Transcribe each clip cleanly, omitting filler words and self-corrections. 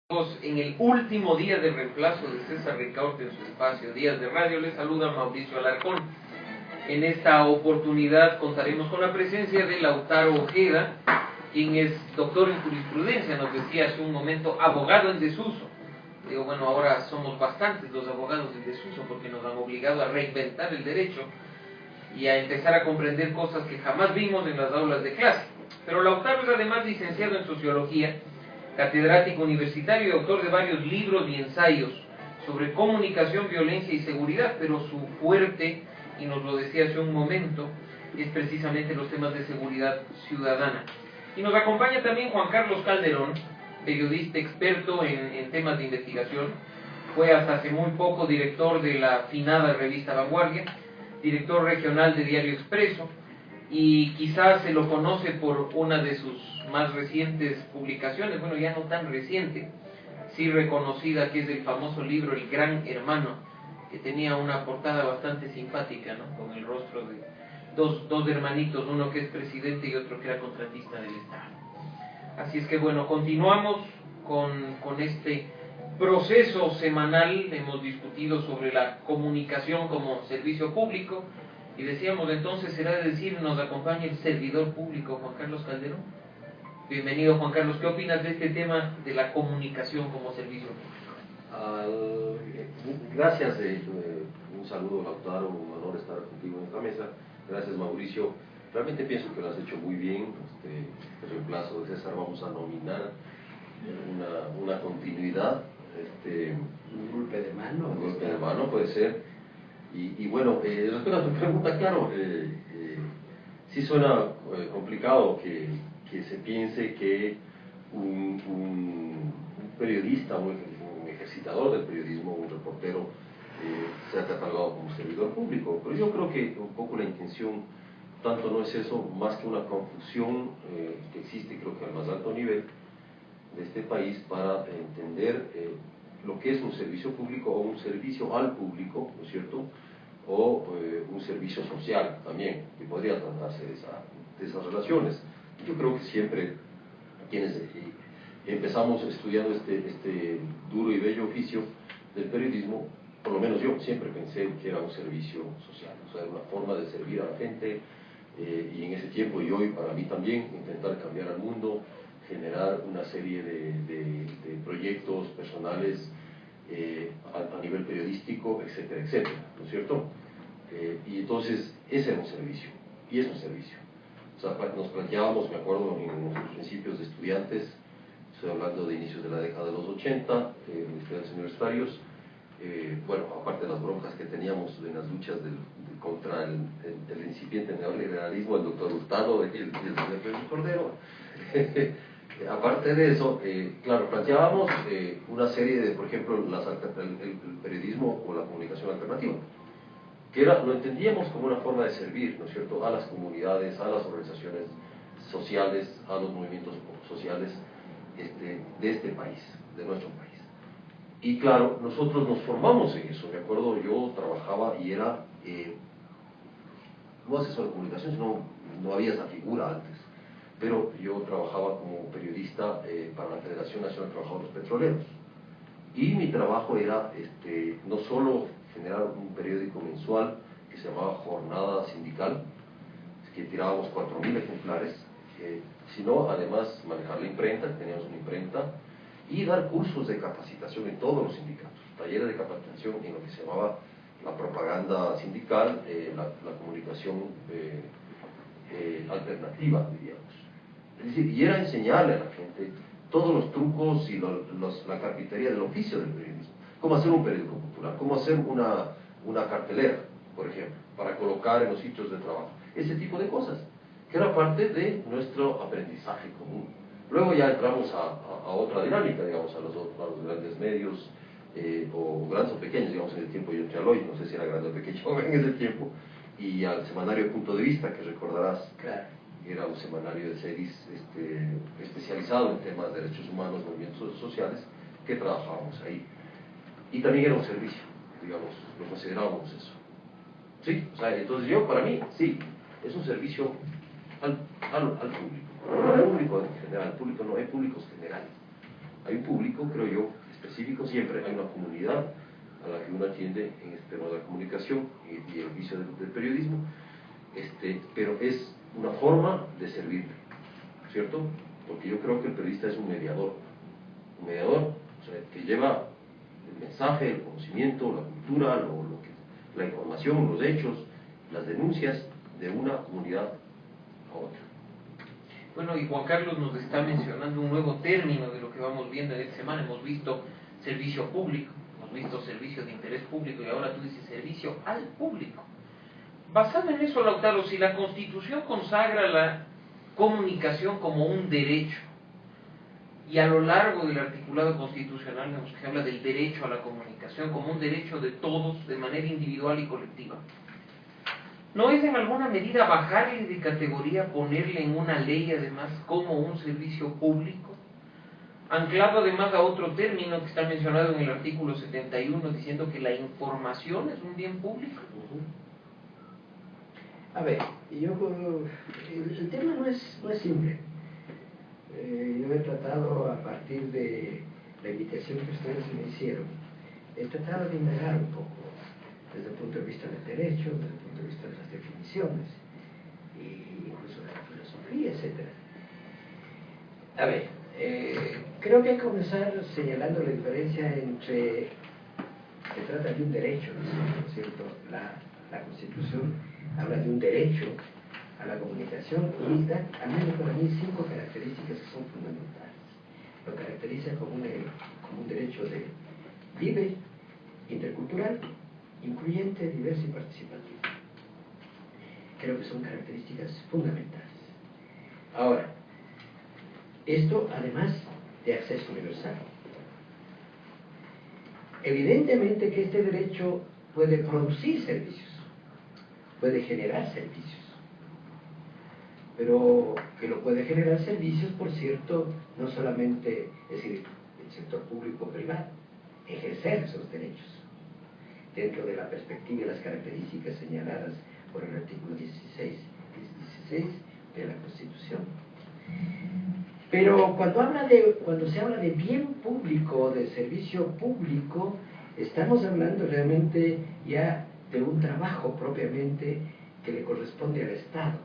En el último día de reemplazo de César Ricaurte en su espacio Días de Radio, les saluda Mauricio Alarcón. En esta oportunidad contaremos con la presencia de Lautaro Ojeda, quien es doctor en jurisprudencia, nos decía hace un momento, abogado en desuso. Digo, bueno, ahora somos bastantes los abogados en desuso porque nos han obligado a reinventar el derecho y a empezar a comprender cosas que jamás vimos en las aulas de clase. Pero Lautaro es además licenciado en sociología, catedrático universitario y autor de varios libros y ensayos sobre comunicación, violencia y seguridad, pero su fuerte, y nos lo decía hace un momento, es precisamente los temas de seguridad ciudadana. Y nos acompaña también Juan Carlos Calderón, periodista experto en temas de investigación, fue hasta hace muy poco director de la finada revista Vanguardia, director regional de Diario Expreso, y quizás se lo conoce por una de sus más recientes publicaciones, bueno, ya no tan reciente, sí reconocida, que es el famoso libro El Gran Hermano, que tenía una portada bastante simpática, ¿no? Con el rostro de dos hermanitos, uno que es presidente y otro que era contratista del Estado. Así es que bueno, continuamos con este proceso semanal. Hemos discutido sobre la comunicación como servicio público, y decíamos entonces, será decir, nos acompaña el servidor público Juan Carlos Calderón. Bienvenido, Juan Carlos. ¿Qué opinas de este tema de la comunicación como servicio público? Gracias, un saludo, Lautaro, un honor estar contigo en esta mesa. Gracias, Mauricio. Realmente pienso que lo has hecho muy bien. El reemplazo de César vamos a nominar una continuidad. Un golpe de mano. Un golpe de mano puede ser. Y bueno, respecto a tu pregunta, claro, sí suena complicado que se piense que un periodista, un ejercitador del periodismo, un reportero, sea catalogado como servidor público. Pero yo creo que un poco la intención tanto no es eso, más que una confusión que existe, creo que al más alto nivel de este país, para entender lo que es un servicio público o un servicio al público, ¿no es cierto?, o un servicio social también, que podría tratarse de esas relaciones. Yo creo que siempre quienes empezamos estudiando este duro y bello oficio del periodismo, por lo menos yo siempre pensé que era un servicio social, o sea, una forma de servir a la gente, y en ese tiempo y hoy para mí también, intentar cambiar al mundo, generar una serie de proyectos personales a nivel periodístico, etcétera, etcétera, ¿no es cierto? Y entonces ese era un servicio, y es un servicio. O sea, nos planteábamos, me acuerdo, en nuestros principios de estudiantes, estoy hablando de inicios de la década de los 80, estudiantes universitarios, bueno, aparte de las broncas que teníamos en las luchas contra el incipiente neoliberalismo, el doctor Hurtado y el señor Pedro Cordero, aparte de eso, claro, planteábamos una serie de, por ejemplo, el periodismo o la comunicación alternativa, que lo entendíamos como una forma de servir, ¿no es cierto?, a las comunidades, a las organizaciones sociales, a los movimientos sociales de este país, de nuestro país. Y claro, nosotros nos formamos en eso. Me acuerdo, yo trabajaba y era no asesor de comunicación, sino no había esa figura antes, pero yo trabajaba como periodista para la Federación Nacional de Trabajadores Petroleros, y mi trabajo era no solo generar un periódico mensual que se llamaba Jornada Sindical, que tirábamos 4.000 ejemplares, sino además manejar la imprenta, teníamos una imprenta, y dar cursos de capacitación en todos los sindicatos, talleres de capacitación en lo que se llamaba la propaganda sindical, la comunicación alternativa, diríamos. Es decir, y era enseñarle a la gente todos los trucos y la carpintería del oficio del periodismo. Cómo hacer un periódico popular, cómo hacer una cartelera, por ejemplo, para colocar en los sitios de trabajo. Ese tipo de cosas, que era parte de nuestro aprendizaje común. Luego ya entramos a otra dinámica, digamos, a los grandes medios, o grandes o pequeños, digamos, en el tiempo yo entré al Hoy, no sé si era grande o pequeño en ese tiempo, y al semanario Punto de Vista, que recordarás, claro, era un semanario de series especializado en temas de derechos humanos, movimientos sociales, que trabajábamos ahí. Y también era un servicio, digamos, lo considerábamos eso. ¿Sí? O sea, entonces para mí, sí, es un servicio al público. No al público en general, al público no, hay públicos generales. Hay un público, creo yo, específico, siempre hay una comunidad a la que uno atiende en este tema de la comunicación y el vicio del periodismo, pero es una forma de servirle, ¿cierto? Porque yo creo que el periodista es un mediador, o sea, que lleva el mensaje, el conocimiento, la cultura, la información, los hechos, las denuncias de una comunidad a otra. Bueno, y Juan Carlos nos está mencionando un nuevo término de lo que vamos viendo en esta semana. Hemos visto servicio público, hemos visto servicio de interés público y ahora tú dices servicio al público. Basado en eso, Lautaro, si la Constitución consagra la comunicación como un derecho, y a lo largo del articulado constitucional vemos que habla del derecho a la comunicación como un derecho de todos, de manera individual y colectiva, ¿no es en alguna medida bajarle de categoría, ponerle en una ley además como un servicio público? Anclado además a otro término que está mencionado en el artículo 71, diciendo que la información es un bien público. A ver, el tema no es simple. Yo he tratado, a partir de la invitación que ustedes me hicieron, he tratado de indagar un poco desde el punto de vista del derecho, desde el punto de vista de las definiciones, e incluso de la filosofía, etc. A ver, creo que hay que comenzar señalando la diferencia entre, se trata de un derecho, ¿no es cierto? La Constitución habla de un derecho a la comunicación y da, al menos para mí, 5 características que son fundamentales. Lo caracteriza como un derecho libre, intercultural, incluyente, diverso y participativo. Creo que son características fundamentales. Ahora, esto además de acceso universal. Evidentemente que este derecho puede producir servicios, puede generar servicios, pero que lo puede generar servicios, por cierto, no solamente, es decir, el sector público-privado, ejercer esos derechos dentro de la perspectiva y las características señaladas por el artículo 16 de la Constitución. Pero cuando se habla de bien público, de servicio público, estamos hablando realmente ya de un trabajo propiamente que le corresponde al Estado.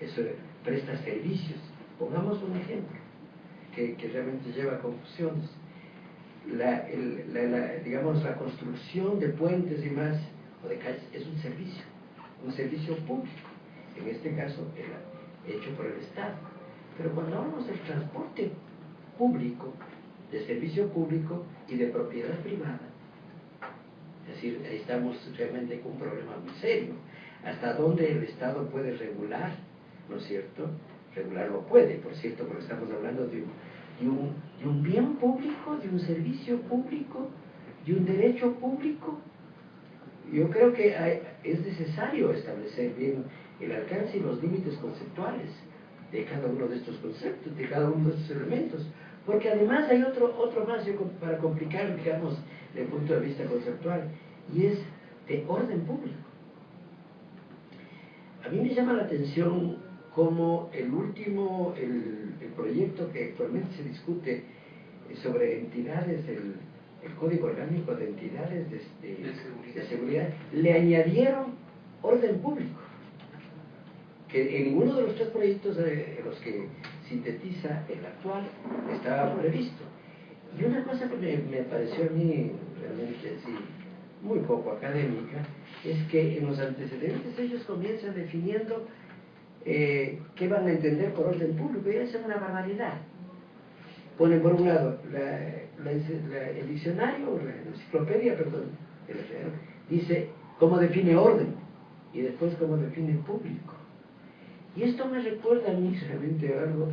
Eso presta servicios. Pongamos un ejemplo que realmente lleva a confusiones. Digamos, la construcción de puentes y más, o de calles, es un servicio público, en este caso hecho por el Estado. Pero cuando hablamos del transporte público, de servicio público y de propiedad privada, es decir, ahí estamos realmente con un problema muy serio. ¿Hasta dónde el Estado puede regular? ¿No es cierto? Regular lo puede, por cierto, porque estamos hablando de un bien público, de un servicio público, de un derecho público. Yo creo que es necesario establecer bien el alcance y los límites conceptuales de cada uno de estos conceptos, de cada uno de estos elementos, porque además hay otro más para complicar, digamos, desde el punto de vista conceptual, y es de orden público. A mí me llama la atención cómo el proyecto que actualmente se discute sobre entidades, el Código Orgánico de Entidades de Seguridad, le añadieron orden público, que en ninguno de los 3 proyectos de los que sintetiza el actual estaba previsto. Y una cosa que me pareció a mí realmente así, muy poco académica, es que en los antecedentes ellos comienzan definiendo qué van a entender por orden público, y eso es una barbaridad. Ponen por un lado el diccionario, la enciclopedia, perdón, dice cómo define orden, y después cómo define público. Y esto me recuerda a mí realmente algo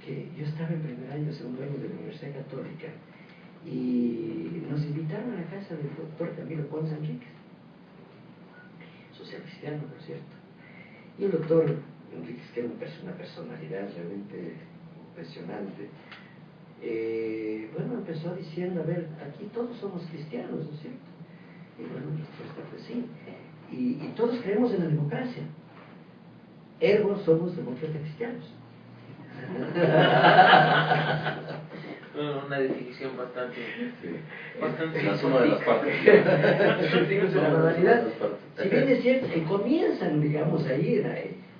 que yo estaba en primer año, segundo año de la Universidad Católica, y nos invitaron a la casa del doctor Camilo Ponce Enríquez, social cristiano, por cierto. Y el doctor Enríquez, que era una personalidad realmente impresionante, bueno, empezó diciendo, a ver, aquí todos somos cristianos, ¿no es cierto? Y bueno, respuesta pues sí. Y todos creemos en la democracia. Ergo somos demócratas cristianos. Una definición bastante... Sí. Bastante En la suma de las partes. Es una barbaridad. Si bien es cierto, comienzan, digamos, a ir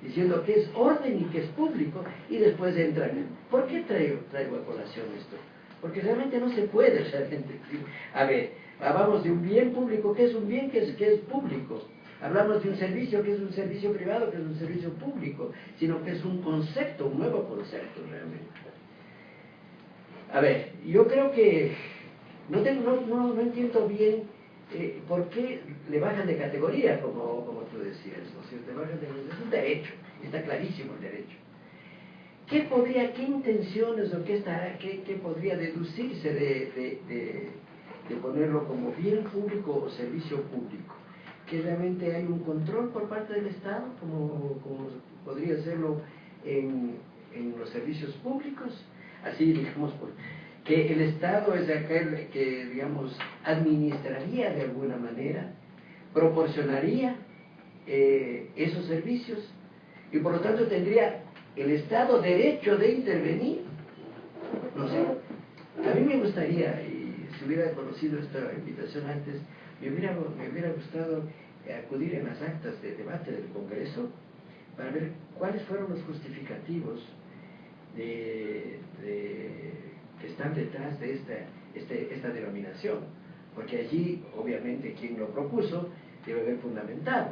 diciendo que es orden y que es público, y después entran. ¿Por qué traigo a colación esto? Porque realmente no se puede realmente decir, a ver, hablamos de un bien público, que es un bien que es público. Hablamos de un servicio que es un servicio privado, que es un servicio público, sino que es un concepto, un nuevo concepto realmente. A ver, yo creo que no entiendo bien por qué le bajan de categoría, como tú decías, ¿no? Si te bajan es un derecho, está clarísimo el derecho. ¿Qué intenciones o qué podría deducirse de ponerlo como bien público o servicio público? Que realmente hay un control por parte del Estado, como podría serlo en los servicios públicos, así digamos, que el Estado es aquel que, digamos, administraría de alguna manera, proporcionaría esos servicios, y por lo tanto tendría el Estado derecho de intervenir. No sé, a mí me gustaría, y si hubiera conocido esta invitación antes, me hubiera gustado acudir en las actas de debate del Congreso para ver cuáles fueron los justificativos que están detrás de esta denominación, porque allí obviamente quien lo propuso debe haber fundamentado,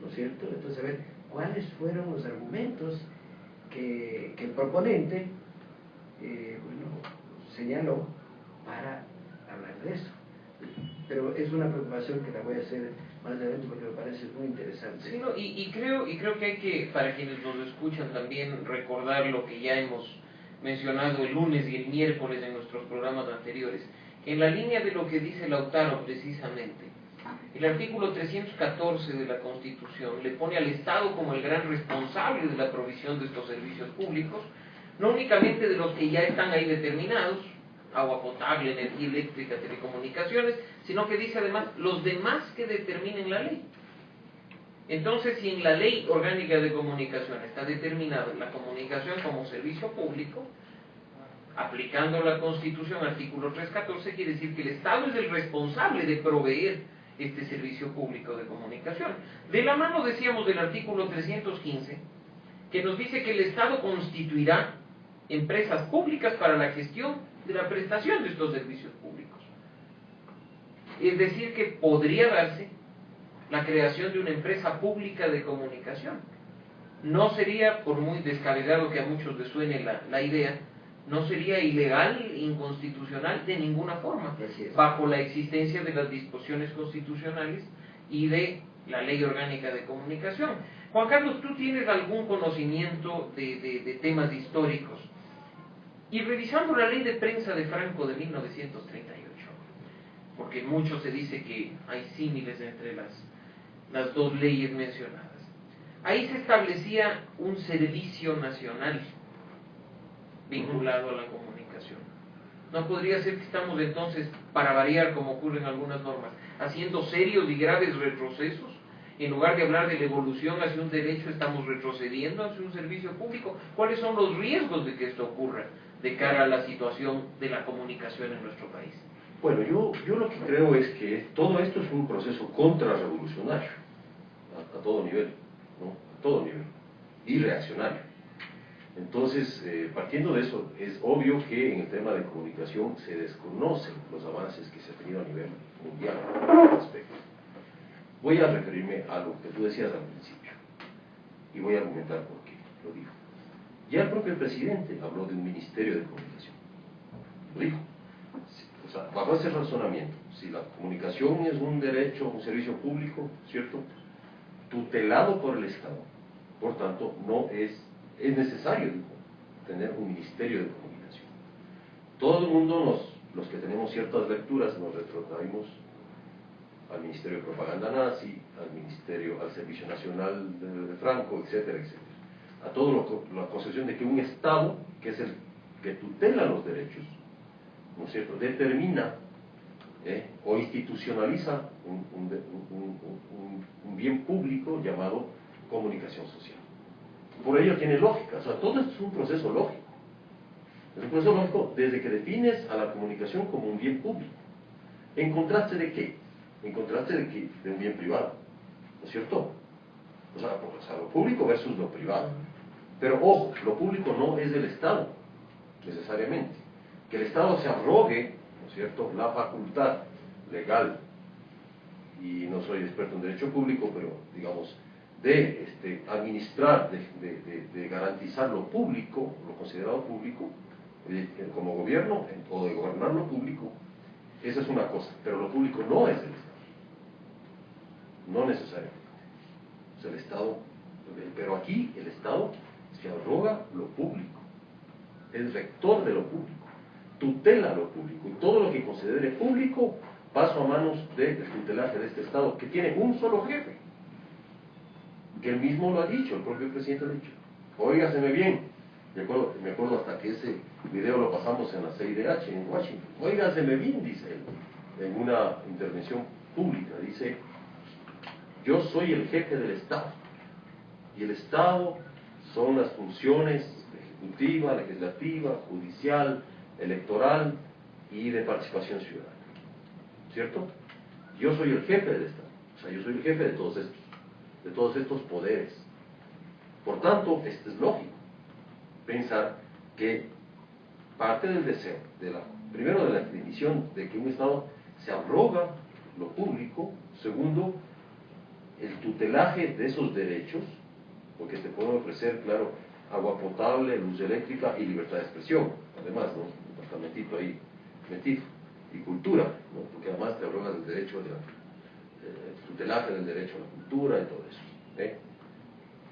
¿no es cierto? Entonces, a ver cuáles fueron los argumentos que el proponente señaló para hablar de eso. Pero es una preocupación que la voy a hacer más adelante porque me parece muy interesante. Sí, no, y creo que hay que, para quienes nos escuchan también, recordar lo que ya hemos mencionado el lunes y el miércoles en nuestros programas anteriores. En la línea de lo que dice Lautaro precisamente, el artículo 314 de la Constitución le pone al Estado como el gran responsable de la provisión de estos servicios públicos, no únicamente de los que ya están ahí determinados, agua potable, energía eléctrica, telecomunicaciones, sino que dice además los demás que determinen la ley. Entonces, si en la Ley Orgánica de Comunicación está determinada la comunicación como servicio público, aplicando la Constitución, artículo 314, quiere decir que el Estado es el responsable de proveer este servicio público de comunicación. De la mano, decíamos, del artículo 315, que nos dice que el Estado constituirá empresas públicas para la gestión de la prestación de estos servicios públicos. Es decir, que podría darse la creación de una empresa pública de comunicación. No sería, por muy descabellado que a muchos les suene la idea, no sería ilegal, inconstitucional de ninguna forma, bajo la existencia de las disposiciones constitucionales y de la Ley Orgánica de Comunicación. Juan Carlos, ¿tú tienes algún conocimiento de temas históricos? Y revisando la Ley de Prensa de Franco de 1938, porque mucho se dice que hay símiles entre las dos leyes mencionadas. Ahí se establecía un servicio nacional vinculado a la comunicación. ¿No podría ser que estamos entonces, para variar como ocurre en algunas normas, haciendo serios y graves retrocesos? En lugar de hablar de la evolución hacia un derecho, estamos retrocediendo hacia un servicio público. ¿Cuáles son los riesgos de que esto ocurra de cara a la situación de la comunicación en nuestro país? Bueno, yo lo que creo es que todo esto es un proceso contrarrevolucionario, a todo nivel, ¿no? A todo nivel, y reaccionario. Entonces, partiendo de eso, es obvio que en el tema de comunicación se desconocen los avances que se han tenido a nivel mundial al respecto. Voy a referirme a lo que tú decías al principio, y voy a argumentar por qué lo dijo. Ya el propio presidente habló de un ministerio de comunicación, lo dijo. O sea, bajo ese razonamiento, si la comunicación es un derecho, un servicio público, ¿cierto?, tutelado por el Estado, por tanto, no es necesario, dijo, tener un ministerio de comunicación. Todo el mundo, los que tenemos ciertas lecturas, nos retrotraemos al Ministerio de Propaganda Nazi, al Servicio Nacional de Franco, etcétera, etcétera. A todo la concepción de que un Estado, que es el que tutela los derechos, ¿no es cierto?, determina o institucionaliza un bien público llamado comunicación social. Por ello tiene lógica, o sea, todo esto es un proceso lógico. Es un proceso lógico desde que defines a la comunicación como un bien público. ¿En contraste de qué? En contraste de un bien privado, ¿no es cierto? O sea, lo público versus lo privado. Pero ojo, lo público no es del Estado, necesariamente. Que el Estado se arrogue, ¿no es cierto?, la facultad legal, y no soy experto en derecho público, pero digamos, de administrar, de garantizar lo público, lo considerado público, como gobierno, o de gobernar lo público, esa es una cosa, pero lo público no es del Estado, no necesariamente. O sea, el Estado, pero aquí el Estado se arroga lo público, es rector de lo público, tutela lo público, y todo lo que considere público paso a manos del tutelaje de este Estado, que tiene un solo jefe, que él mismo lo ha dicho, el propio presidente lo ha dicho. Óigaseme bien, me acuerdo hasta que ese video lo pasamos en la CIDH en Washington. Óigaseme bien, dice él, en una intervención pública, dice: yo soy el jefe del Estado, y el Estado son las funciones ejecutiva, legislativa, judicial, electoral y de participación ciudadana. ¿Cierto? Yo soy el jefe del Estado, o sea, yo soy el jefe de todos estos poderes. Por tanto, es lógico pensar que parte del deseo, primero de la definición de que un Estado se arroga lo público, segundo, el tutelaje de esos derechos, porque te pueden ofrecer, claro, agua potable, luz eléctrica y libertad de expresión, además, ¿no? Un departamentito ahí metido. Y cultura, ¿no? Porque además te arrogas el derecho tutelaje del derecho a la cultura y todo eso.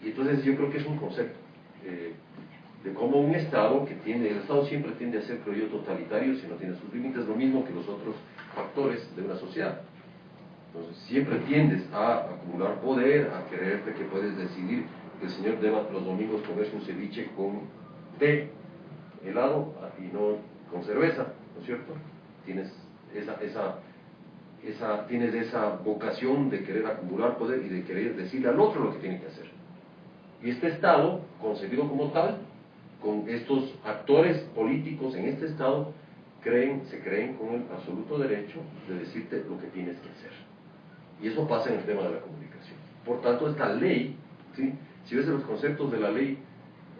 Y entonces yo creo que es un concepto de cómo un Estado el Estado siempre tiende a ser, creo yo, totalitario si no tiene sus límites, lo mismo que los otros factores de una sociedad. Entonces siempre tiendes a acumular poder, a creerte que puedes decidir que el señor deba los domingos comerse un ceviche con té helado y no con cerveza, ¿no es cierto? Tienes esa vocación de querer acumular poder y de querer decirle al otro lo que tiene que hacer. Y este Estado, concebido como tal, con estos actores políticos en este Estado, se creen con el absoluto derecho de decirte lo que tienes que hacer. Y eso pasa en el tema de la comunicación. Por tanto, esta ley, ¿sí? Si ves los conceptos de la ley,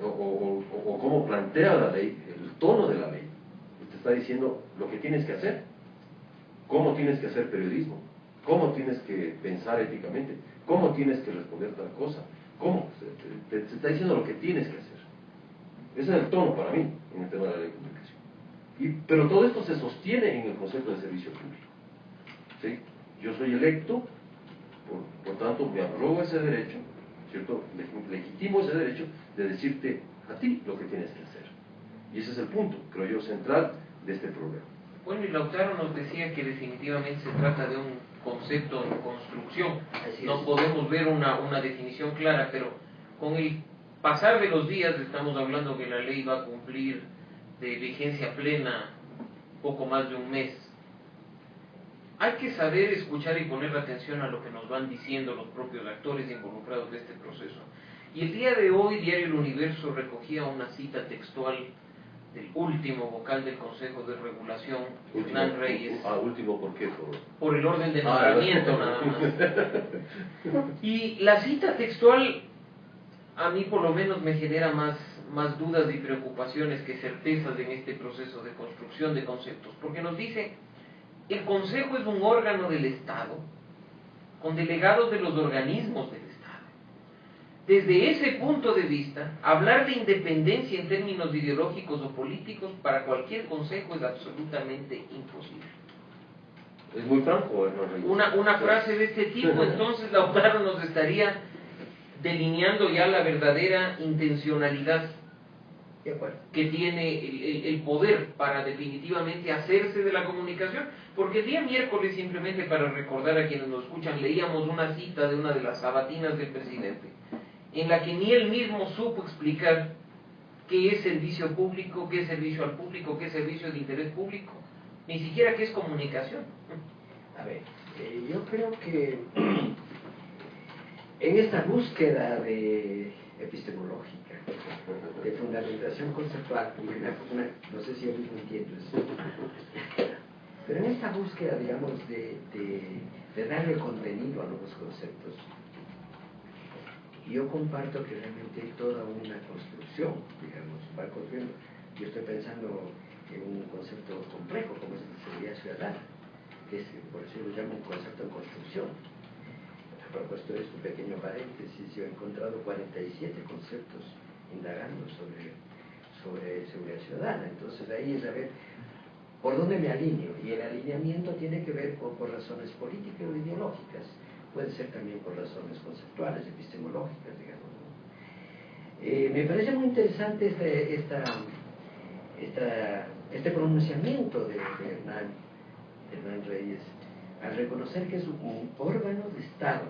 o cómo plantea la ley, el tono de la ley, te está diciendo lo que tienes que hacer, cómo tienes que hacer periodismo, cómo tienes que pensar éticamente, cómo tienes que responder tal cosa, cómo, te está diciendo lo que tienes que hacer. Ese es el tono para mí en el tema de la ley de comunicación. Pero todo esto se sostiene en el concepto de servicio público, ¿sí? Yo soy electo, por tanto me arrogo ese derecho, ¿cierto? Legitimo ese derecho de decirte a ti lo que tienes que hacer. Y ese es el punto, creo yo, central de este problema. Bueno, y Lautaro nos decía que definitivamente se trata de un concepto de construcción. No podemos ver una definición clara, pero con el pasar de los días, estamos hablando que la ley va a cumplir de vigencia plena poco más de un mes. Hay que saber escuchar y poner atención a lo que nos van diciendo los propios actores involucrados de este proceso. Y el día de hoy, Diario El Universo recogía una cita textual del último vocal del Consejo de Regulación, Hernán Reyes. Último, ¿por qué? Por el orden de nombramiento, nada más. Y la cita textual, a mí por lo menos me genera más dudas y preocupaciones que certezas en este proceso de construcción de conceptos, porque nos dice: el Consejo es un órgano del Estado, con delegados de los organismos del Estado. Desde ese punto de vista, hablar de independencia en términos ideológicos o políticos para cualquier consejo es absolutamente imposible. Es muy franco, ¿no? Una frase de este tipo, entonces, Lautaro, nos estaría delineando ya la verdadera intencionalidad que tiene el poder para definitivamente hacerse de la comunicación. Porque el día miércoles, simplemente para recordar a quienes nos escuchan, leíamos una cita de una de las sabatinas del presidente, en la que ni él mismo supo explicar qué es servicio público, qué es servicio al público, qué es servicio de interés público, ni siquiera qué es comunicación. A ver, yo creo que en esta búsqueda de epistemológica, de fundamentación conceptual, no sé si yo mismo entiendo eso. Pero en esta búsqueda, digamos, de darle contenido a nuevos conceptos, yo comparto que realmente hay toda una construcción, digamos, va construyendo. Yo estoy pensando en un concepto complejo como es la seguridad ciudadana, que es, por eso lo llamo un concepto en construcción. A propósito de este pequeño paréntesis, yo he encontrado 47 conceptos indagando sobre seguridad ciudadana. Entonces ahí es a ver por dónde me alineo, y el alineamiento tiene que ver por razones políticas o ideológicas, puede ser también por razones conceptuales, epistemológicas, digamos, ¿no? Me parece muy interesante este pronunciamiento de Hernán Reyes, al reconocer que es un órgano de Estado.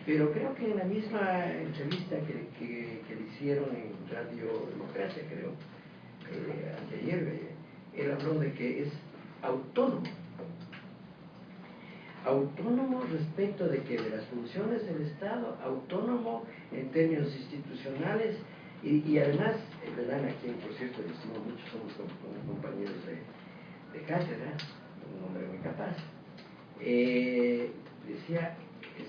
Pero creo que en la misma entrevista que le hicieron en Radio Democracia, creo, anteayer, él habló de que es autónomo. Autónomo respecto de las funciones del Estado, autónomo en términos institucionales, y además, Hernán, a quien por cierto le estimo mucho, somos compañeros de cátedra, un hombre muy capaz, decía,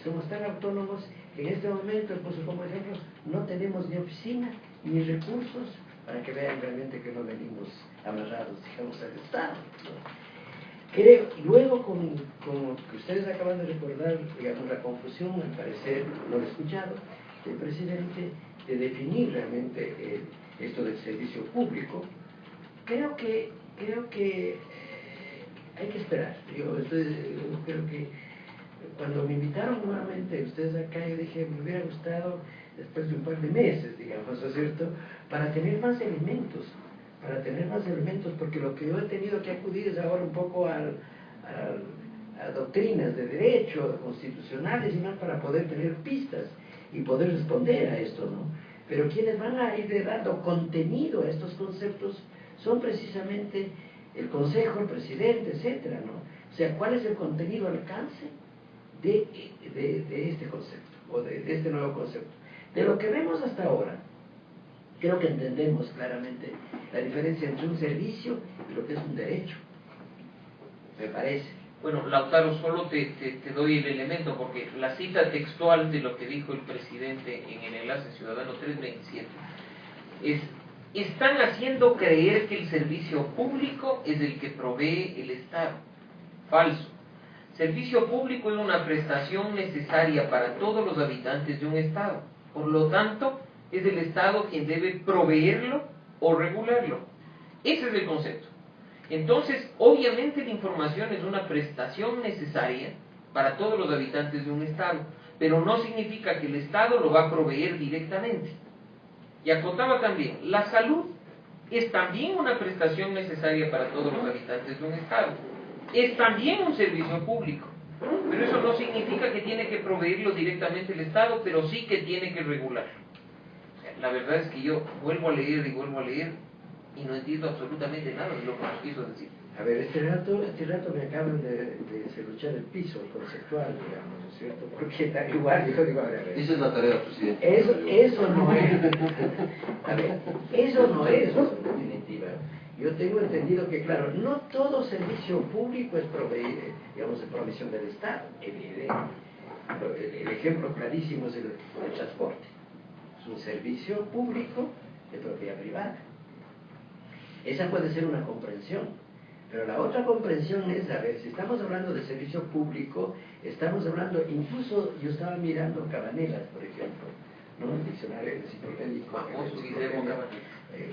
somos tan autónomos que en este momento, puso como ejemplo, no tenemos ni oficina ni recursos, para que vean realmente que no venimos amarrados, digamos, al Estado, ¿no? Creo, luego con que ustedes acaban de recordar, digamos, la confusión, al parecer, no lo he escuchado, del presidente, de definir realmente esto del servicio público, creo que hay que esperar. Yo creo que cuando me invitaron nuevamente ustedes acá, yo dije, me hubiera gustado después de un par de meses, digamos, ¿no es cierto?, para tener más elementos, porque lo que yo he tenido que acudir es ahora un poco a doctrinas de derecho, constitucionales y más, para poder tener pistas y poder responder a esto, ¿no? Pero quienes van a ir dando contenido a estos conceptos son precisamente el Consejo, el presidente, etcétera, ¿no? O sea, ¿cuál es el contenido, alcance de este concepto, o de este nuevo concepto? De lo que vemos hasta ahora, creo que entendemos claramente la diferencia entre un servicio y lo que es un derecho, me parece. Bueno, Lautaro, solo te doy el elemento, porque la cita textual de lo que dijo el presidente en el enlace Ciudadano 327 es: están haciendo creer que el servicio público es el que provee el Estado. Falso. Servicio público es una prestación necesaria para todos los habitantes de un Estado. Por lo tanto, es el Estado quien debe proveerlo o regularlo. Ese es el concepto. Entonces, obviamente la información es una prestación necesaria para todos los habitantes de un Estado, pero no significa que el Estado lo va a proveer directamente. Y acotaba también, la salud es también una prestación necesaria para todos los habitantes de un Estado. Es también un servicio público, pero eso no significa que tiene que proveerlo directamente el Estado, pero sí que tiene que regularlo. La verdad es que yo vuelvo a leer y no entiendo absolutamente nada de lo que nos quiso decir. A ver, este rato me acaban de serruchar el piso conceptual, digamos, ¿no es cierto? Porque da igual, yo digo, a ver. Esa es la tarea, presidente. Eso no es. A ver, eso no es, en definitiva. Yo tengo entendido que, claro, no todo servicio público es digamos, de provisión del Estado, evidente. El ejemplo clarísimo es el transporte. Es un servicio público de propiedad privada. Esa puede ser una comprensión, pero la otra comprensión es, a ver, si estamos hablando de servicio público, estamos hablando, incluso yo estaba mirando Cabanelas, por ejemplo, ¿no? El diccionario enciclopédico,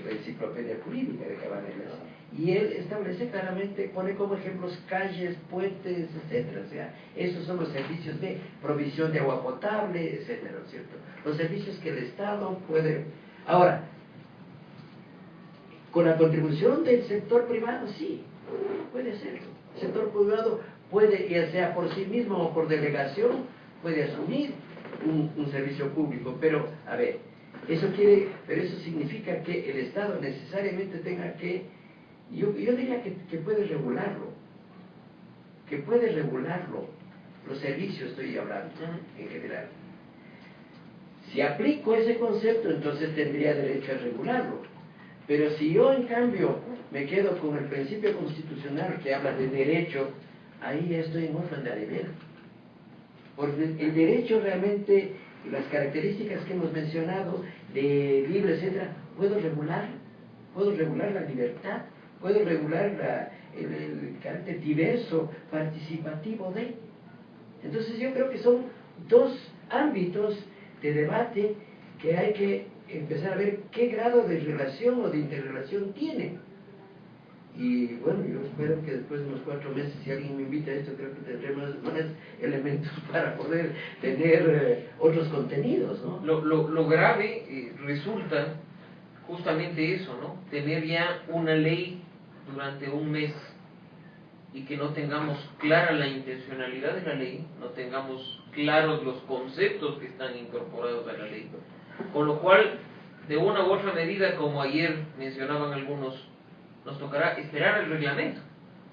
la enciclopedia jurídica de Cabanelas, y él establece claramente, pone como ejemplos calles, puentes, etcétera. O sea, esos son los servicios de provisión de agua potable, etcétera, ¿no es cierto? Los servicios que el Estado puede. Ahora, con la contribución del sector privado, sí, puede hacerlo. El sector privado puede, ya sea por sí mismo o por delegación, puede asumir un servicio público, pero, a ver, pero eso significa que el Estado necesariamente tenga que, yo diría que puede regularlo, los servicios estoy hablando, en general. Si aplico ese concepto, entonces tendría derecho a regularlo. Pero si yo, en cambio, me quedo con el principio constitucional que habla de derecho, ahí ya estoy en otra andadera. Porque el derecho realmente, las características que hemos mencionado, de libre, etcétera, puedo regular la libertad, puedo regular el carácter diverso, participativo de. Entonces yo creo que son dos ámbitos de debate que hay que empezar a ver qué grado de relación o de interrelación tienen. Y bueno, yo espero que después de unos 4 meses, si alguien me invita a esto, creo que tendré más elementos para poder tener otros contenidos, ¿no? Lo grave resulta justamente eso, ¿no? Tener ya una ley durante un mes y que no tengamos clara la intencionalidad de la ley, no tengamos claros los conceptos que están incorporados a la ley, con lo cual, de una u otra medida, como ayer mencionaban algunos, nos tocará esperar el reglamento,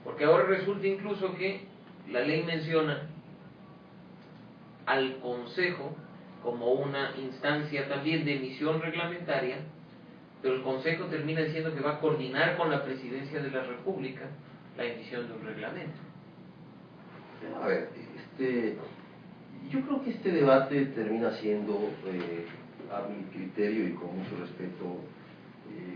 porque ahora resulta incluso que la ley menciona al Consejo como una instancia también de emisión reglamentaria, pero el Consejo termina diciendo que va a coordinar con la Presidencia de la República la emisión de un reglamento. A ver, yo creo que este debate termina siendo, a mi criterio y con mucho respeto,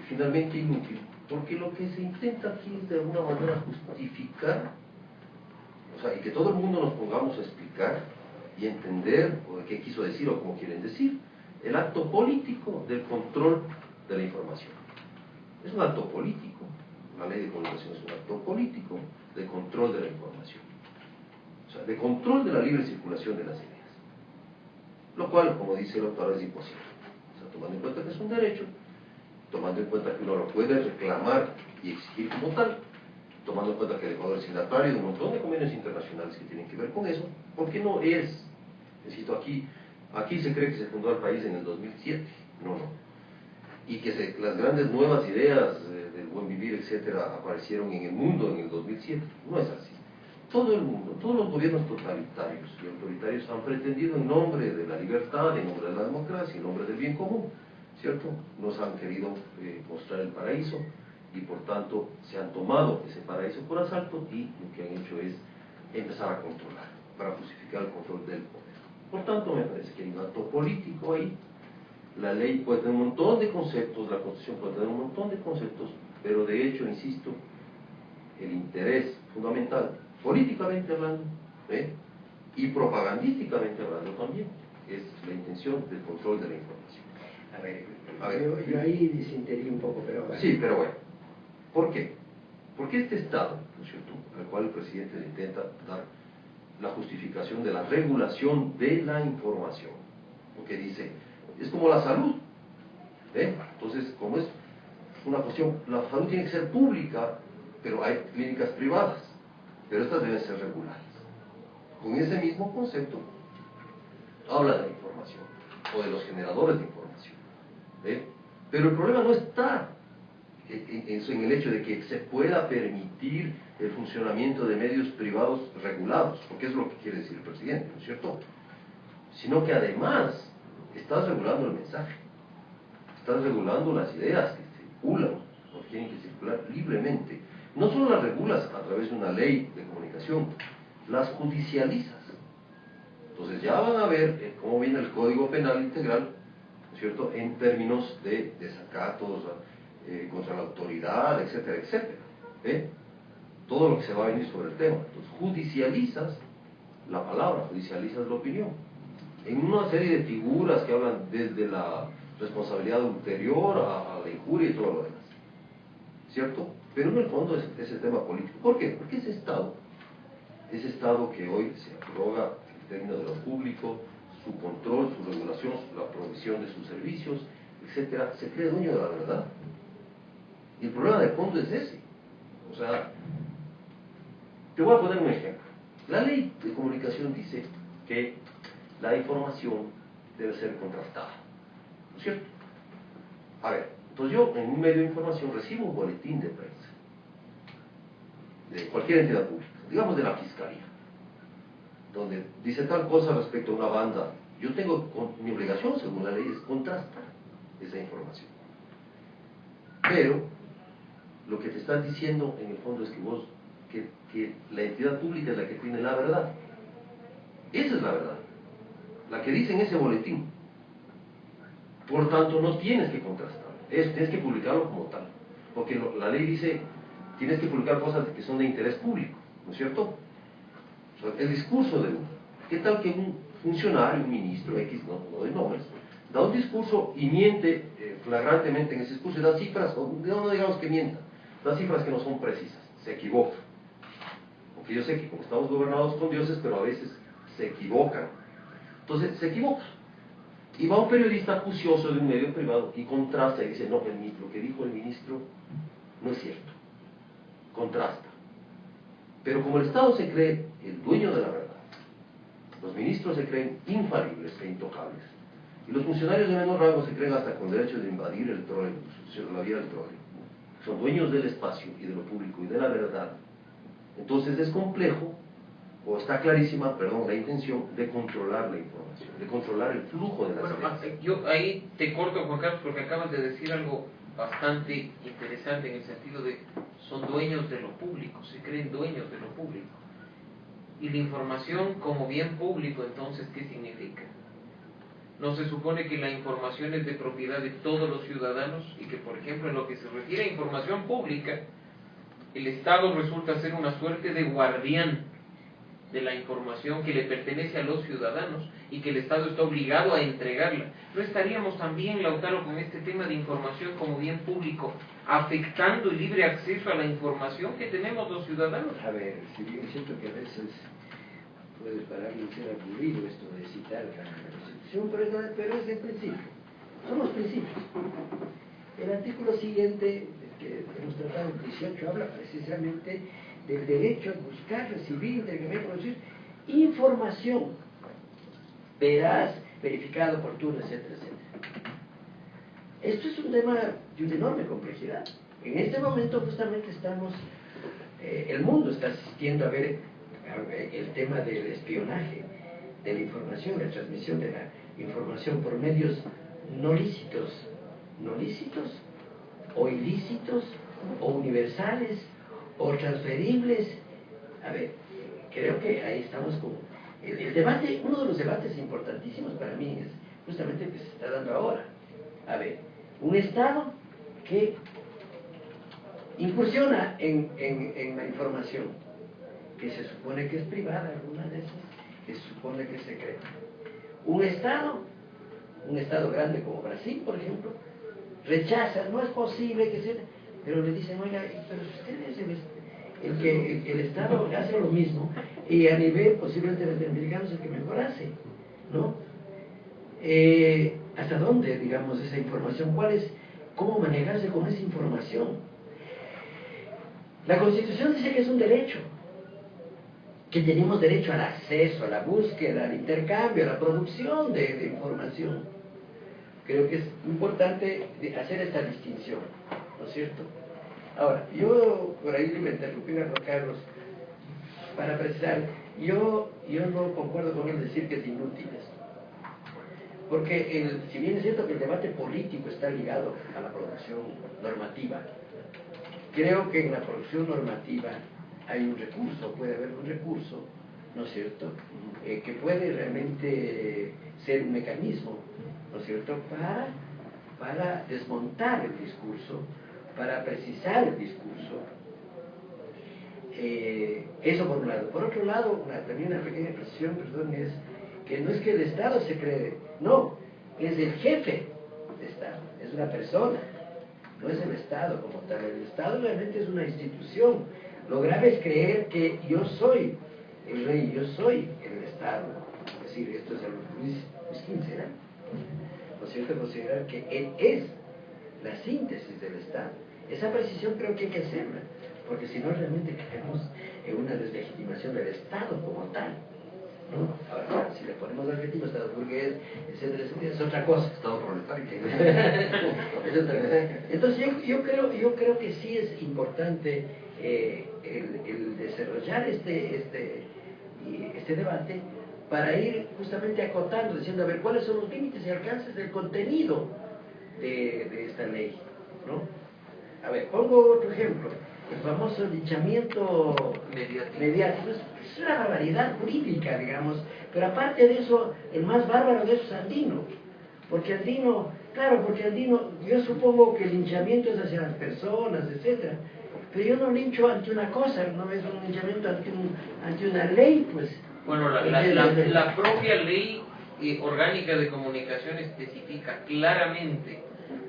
finalmente inútil, porque lo que se intenta aquí es de alguna manera justificar, o sea, y que todo el mundo nos pongamos a explicar y entender o qué quiso decir o cómo quieren decir, el acto político del control de la información. Es un acto político, la ley de comunicación es un acto político de control de la información, o sea, de control de la libre circulación de las ideas, lo cual, como dice el doctor, es imposible. O sea, tomando en cuenta que es un derecho, tomando en cuenta que uno lo puede reclamar y exigir como tal, tomando en cuenta que el Ecuador es signatario de un montón de convenios internacionales que tienen que ver con eso, porque no es, necesito aquí se cree que se fundó el país en el 2007, no, y que las grandes nuevas ideas del buen vivir, etcétera, aparecieron en el mundo en el 2007, no es así. Todo el mundo, todos los gobiernos totalitarios y autoritarios han pretendido en nombre de la libertad, en nombre de la democracia, en nombre del bien común, ¿cierto? Nos han querido mostrar el paraíso y por tanto se han tomado ese paraíso por asalto y lo que han hecho es empezar a controlar, para justificar el control del poder. Por tanto, me parece que hay un acto político ahí. La ley puede tener un montón de conceptos, la Constitución puede tener un montón de conceptos, pero de hecho, insisto, el interés fundamental, políticamente hablando, y propagandísticamente hablando también, es la intención del control de la información. A ver, yo ahí disinterí un poco, pero... Sí, pero bueno, ¿por qué? Porque este Estado, ¿no es cierto?, al cual el presidente le intenta dar la justificación de la regulación de la información, porque dice, es como la salud, entonces, como es una cuestión, la salud tiene que ser pública, pero hay clínicas privadas, pero estas deben ser reguladas. Con ese mismo concepto, habla de la información, o de los generadores de información, pero el problema no está en el hecho de que se pueda permitir el funcionamiento de medios privados regulados, porque es lo que quiere decir el presidente, ¿no es cierto?, sino que además estás regulando el mensaje, estás regulando las ideas que circulan, porque tienen que circular libremente. No solo las regulas a través de una ley de comunicación, las judicializas. Entonces ya van a ver cómo viene el Código Penal Integral, ¿no es cierto?, en términos de desacatos contra la autoridad, etcétera, etcétera. Todo lo que se va a venir sobre el tema. Entonces judicializas la palabra, judicializas la opinión, en una serie de figuras que hablan desde la responsabilidad ulterior a la injuria y todo lo demás, ¿cierto? Pero en el fondo es el tema político. ¿Por qué? Porque ese Estado que hoy se arroga en términos de lo público, su control, su regulación, la provisión de sus servicios, etcétera, se cree dueño de la verdad. Y el problema de fondo es ese. O sea, te voy a poner un ejemplo. La ley de comunicación dice que la información debe ser contrastada, ¿no es cierto? A ver, entonces yo en un medio de información recibo un boletín de prensa de cualquier entidad pública, digamos de la Fiscalía, donde dice tal cosa respecto a una banda Yo tengo mi obligación, según la ley, es contrastar esa información. Pero lo que te están diciendo en el fondo es que la entidad pública es la que tiene la verdad. Esa es la verdad, la que dice en ese boletín. Por tanto, no tienes que contrastar, tienes que publicarlo como tal. Porque la ley dice, tienes que publicar cosas que son de interés público, ¿no es cierto? O sea, el discurso de uno. ¿Qué tal que un funcionario, un ministro X, no de nombres, da un discurso y miente flagrantemente en ese discurso y da cifras, no digamos que mienta, da cifras que no son precisas, se equivoca? Porque yo sé que como estamos gobernados con dioses, pero a veces se equivocan. Entonces, se equivoca. Y va un periodista acucioso de un medio privado y contrasta y dice, no, lo que dijo el ministro no es cierto. Contrasta. Pero como el Estado se cree el dueño de la verdad, los ministros se creen infalibles e intocables, y los funcionarios de menor rango se creen hasta con derecho de invadir el trolebús, la vía del trolebús. Son dueños del espacio y de lo público y de la verdad. Entonces es complejo, o está clarísima, perdón, la intención de controlar la información, de controlar el flujo de las ideas. Yo ahí te corto, Juan Carlos, porque acabas de decir algo bastante interesante en el sentido de son dueños de lo público, se creen dueños de lo público. Y la información como bien público, entonces, ¿qué significa? ¿No se supone que la información es de propiedad de todos los ciudadanos y que, por ejemplo, en lo que se refiere a información pública, el Estado resulta ser una suerte de guardián de la información que le pertenece a los ciudadanos y que el Estado está obligado a entregarla? ¿No estaríamos también, Lautaro, con este tema de información como bien público, afectando el libre acceso a la información que tenemos los ciudadanos? A ver, si bien es cierto que a veces puede parecer ser aburrido esto de citar la Constitución, pero es el principio, son los principios. El artículo siguiente que hemos tratado, el 18, habla precisamente del derecho a buscar, recibir, intercambiar, producir información veraz, verificada, oportuna, etcétera, etcétera. Esto es un tema de una enorme complejidad. En este momento justamente el mundo está asistiendo a ver el tema del espionaje, de la información, la transmisión de la información por medios no lícitos, o ilícitos, o universales, o transferibles. A ver, creo que ahí estamos con el debate. Uno de los debates importantísimos para mí es justamente el que se está dando ahora. A ver, un Estado que incursiona en la información que se supone que es privada, alguna de esas que se supone que es secreta. Un Estado grande como Brasil, por ejemplo, rechaza, no es posible que sea, pero le dicen, oiga, pero si usted es el Estado hace lo mismo, y a nivel posiblemente latinoamericano es el que mejor hace, ¿no? ¿Hasta dónde, digamos, esa información? ¿Cómo manejarse con esa información? La Constitución dice que es un derecho, que tenemos derecho al acceso, a la búsqueda, al intercambio, a la producción de información. Creo que es importante hacer esta distinción, ¿no es cierto? Ahora, yo por ahí le interrumpí a Juan Carlos para precisar, yo no concuerdo con él decir que es inútil esto. Porque si bien es cierto que el debate político está ligado a la producción normativa, creo que en la producción normativa hay un recurso, puede haber un recurso, ¿no es cierto?, que puede realmente ser un mecanismo, ¿no es cierto?, para desmontar el discurso, para precisar el discurso. Eso por un lado. Por otro lado, también una pequeña precisión, perdón, es que no es que el Estado se cree, no, es el jefe de Estado, es una persona, no es el Estado como tal. El Estado realmente es una institución. Lo grave es creer que yo soy el rey, yo soy el Estado. Es decir, esto es algo Luis XV, ¿no es cierto? Considerar que él es la síntesis del Estado. Esa precisión creo que hay que hacerla, porque si no realmente caemos en una deslegitimación del Estado como tal, ¿no? Ahora, si le ponemos adjetivos, Estado burgués, etcétera, etcétera, es otra cosa. Estado proletario. Es otra cosa. Entonces yo creo que sí es importante el desarrollar este debate, para ir justamente acotando, diciendo, a ver, ¿cuáles son los límites y alcances del contenido de esta ley? ¿No? A ver, pongo otro ejemplo, el famoso linchamiento mediático. Es una barbaridad jurídica, digamos, pero aparte de eso, el más bárbaro de eso es Andino, porque Andino, claro, porque Andino, yo supongo que el linchamiento es hacia las personas, etcétera, pero yo no lincho ante una cosa, no es un linchamiento ante una ley, pues. Bueno, la propia ley orgánica de comunicación especifica claramente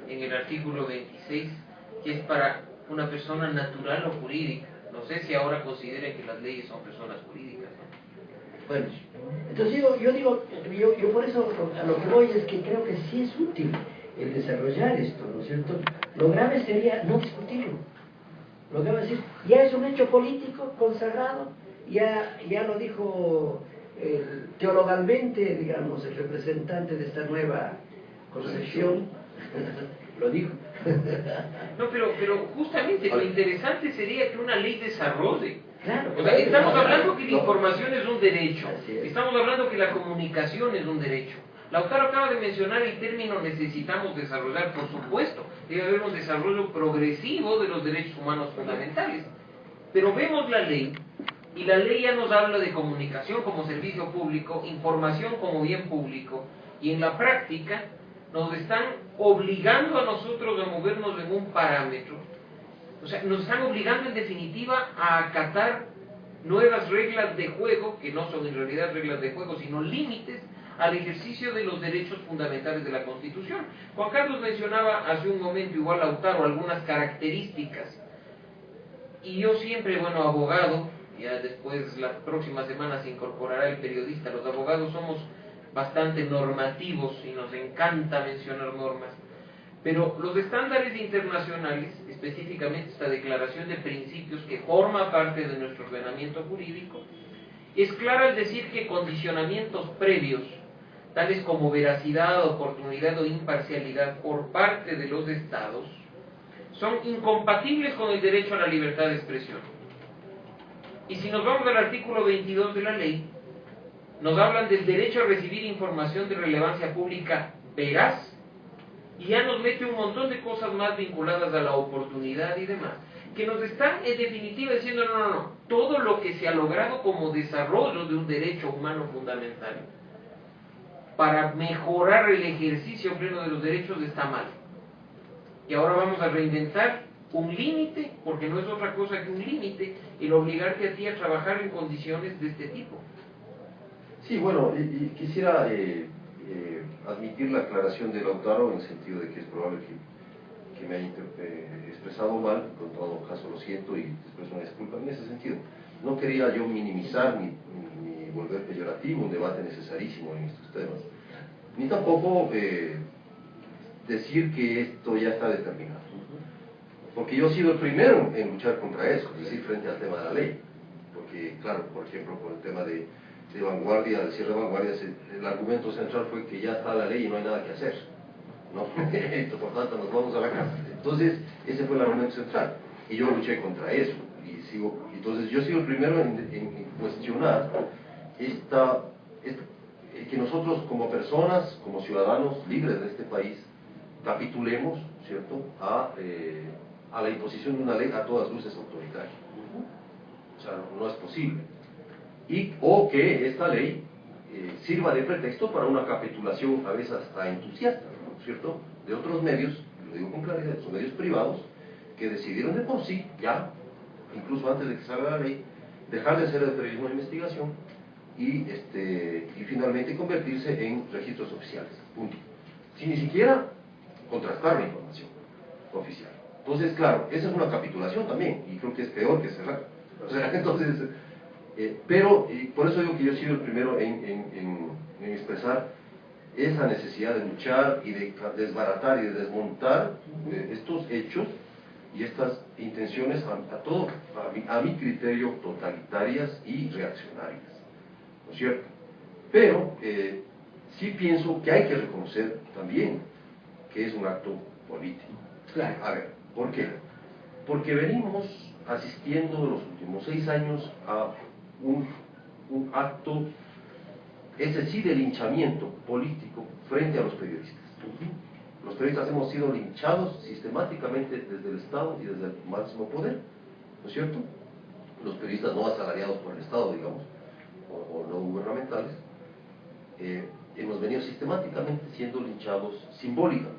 en el artículo 26 que es para una persona natural o jurídica. No sé si ahora consideren que las leyes son personas jurídicas, ¿no? Bueno, entonces yo por eso a lo que voy es que creo que sí es útil el desarrollar esto, ¿no es cierto? Lo grave sería no discutirlo. Lo que va a decir, ya es un hecho político consagrado, ya lo dijo teologalmente, digamos, el representante de esta nueva concepción, lo dijo. No, pero justamente lo interesante sería que una ley desarrolle. Claro, o sea, estamos hablando que la información es un derecho, es. Estamos hablando que la comunicación es un derecho. Lautaro acaba de mencionar el término necesitamos desarrollar, por supuesto, debe haber un desarrollo progresivo de los derechos humanos fundamentales. Pero vemos la ley, y la ley ya nos habla de comunicación como servicio público, información como bien público, y en la práctica nos están obligando a nosotros a movernos en un parámetro. O sea, nos están obligando en definitiva a acatar nuevas reglas de juego, que no son en realidad reglas de juego, sino límites al ejercicio de los derechos fundamentales de la Constitución. Juan Carlos mencionaba hace un momento, igual Lautaro, algunas características. Y yo siempre, bueno, abogado, ya después la próxima semana se incorporará el periodista, los abogados somos bastante normativos y nos encanta mencionar normas. Pero los estándares internacionales, específicamente esta declaración de principios que forma parte de nuestro ordenamiento jurídico, es clara al decir que condicionamientos previos, tales como veracidad, oportunidad o imparcialidad por parte de los estados, son incompatibles con el derecho a la libertad de expresión. Y si nos vamos al artículo 22 de la ley, nos hablan del derecho a recibir información de relevancia pública veraz, y ya nos mete un montón de cosas más vinculadas a la oportunidad y demás, que nos están en definitiva diciendo, no, todo lo que se ha logrado como desarrollo de un derecho humano fundamental, para mejorar el ejercicio pleno de los derechos está mal. Y ahora vamos a reinventar un límite, porque no es otra cosa que un límite, el obligarte a ti a trabajar en condiciones de este tipo. Sí, bueno, y quisiera admitir la aclaración de Lautaro en el sentido de que es probable que me haya expresado mal, en todo caso lo siento y expreso una disculpa en ese sentido. No quería yo minimizar ni volver peyorativo un debate necesarísimo en estos temas, ni tampoco decir que esto ya está determinado, porque yo he sido el primero en luchar contra eso, es decir, frente al tema de la ley, porque claro, por ejemplo, con el tema de vanguardia, del cierre de vanguardias, el argumento central fue que ya está la ley y no hay nada que hacer, ¿no? Por tanto nos vamos a la casa. Entonces ese fue el argumento central y yo luché contra eso y sigo. Entonces yo he sido el primero en cuestionar que nosotros como personas, como ciudadanos libres de este país, capitulemos, ¿cierto?, a la imposición de una ley a todas luces autoritaria. O sea, no es posible. O que esta ley sirva de pretexto para una capitulación a veces hasta entusiasta, ¿no? ¿Cierto?, de otros medios, lo digo con claridad, son medios privados que decidieron de por sí, ya, incluso antes de que salga la ley, dejar de hacer el periodismo de investigación y finalmente convertirse en registros oficiales, punto, sin ni siquiera contrastar la información oficial. Entonces, claro, esa es una capitulación también, y creo que es peor que cerrar. O sea, entonces, pero por eso digo que yo he sido el primero en expresar esa necesidad de luchar y de desbaratar y de desmontar estos hechos y estas intenciones a mi criterio totalitarias y reaccionarias, ¿no es cierto? Pero sí pienso que hay que reconocer también que es un acto político. Claro. A ver, ¿por qué? Porque venimos asistiendo los últimos 6 años a un acto es decir, el linchamiento político frente a los periodistas. Los periodistas hemos sido linchados sistemáticamente desde el Estado y desde el máximo poder, ¿no es cierto? Los periodistas no asalariados por el Estado, digamos, o no gubernamentales, hemos venido sistemáticamente siendo linchados simbólicamente,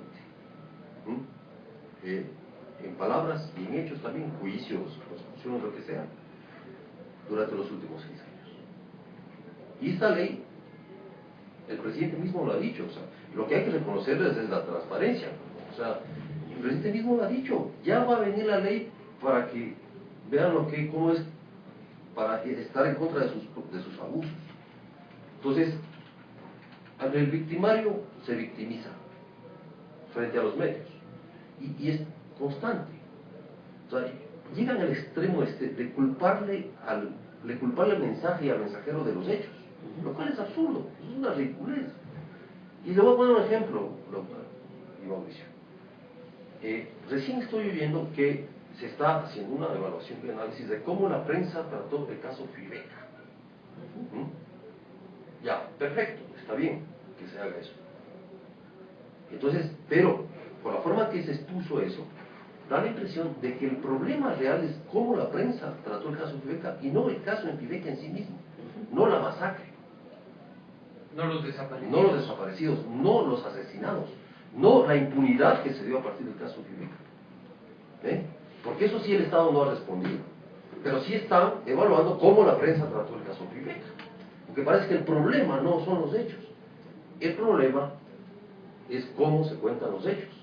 en palabras y en hechos también, juicios, prosecuciones, lo que sea, durante los últimos 6 años. Y esta ley, el presidente mismo lo ha dicho, o sea, lo que hay que reconocerles es la transparencia, o sea, el presidente mismo lo ha dicho, ya va a venir la ley para que vean cómo es, para estar en contra de sus abusos. Entonces, el victimario se victimiza frente a los medios, y es constante. O sea, llegan al extremo de culparle al mensaje y al mensajero de los hechos, lo cual es absurdo, es una ridiculez. Y le voy a poner un ejemplo, doctor y Mauricio. Recién estoy oyendo que se está haciendo una evaluación y análisis de cómo la prensa trató el caso Fibeca. Ya, perfecto, está bien que se haga eso. Entonces, pero por la forma que se expuso eso, da la impresión de que el problema real es cómo la prensa trató el caso Fibeca y no el caso en Fibeca en sí mismo, no la masacre, no los desaparecidos, no los asesinados, no la impunidad que se dio a partir del caso Fibeca. Porque eso sí el Estado no ha respondido, pero sí están evaluando cómo la prensa trató el caso Fibeca, porque parece que el problema no son los hechos, el problema es cómo se cuentan los hechos.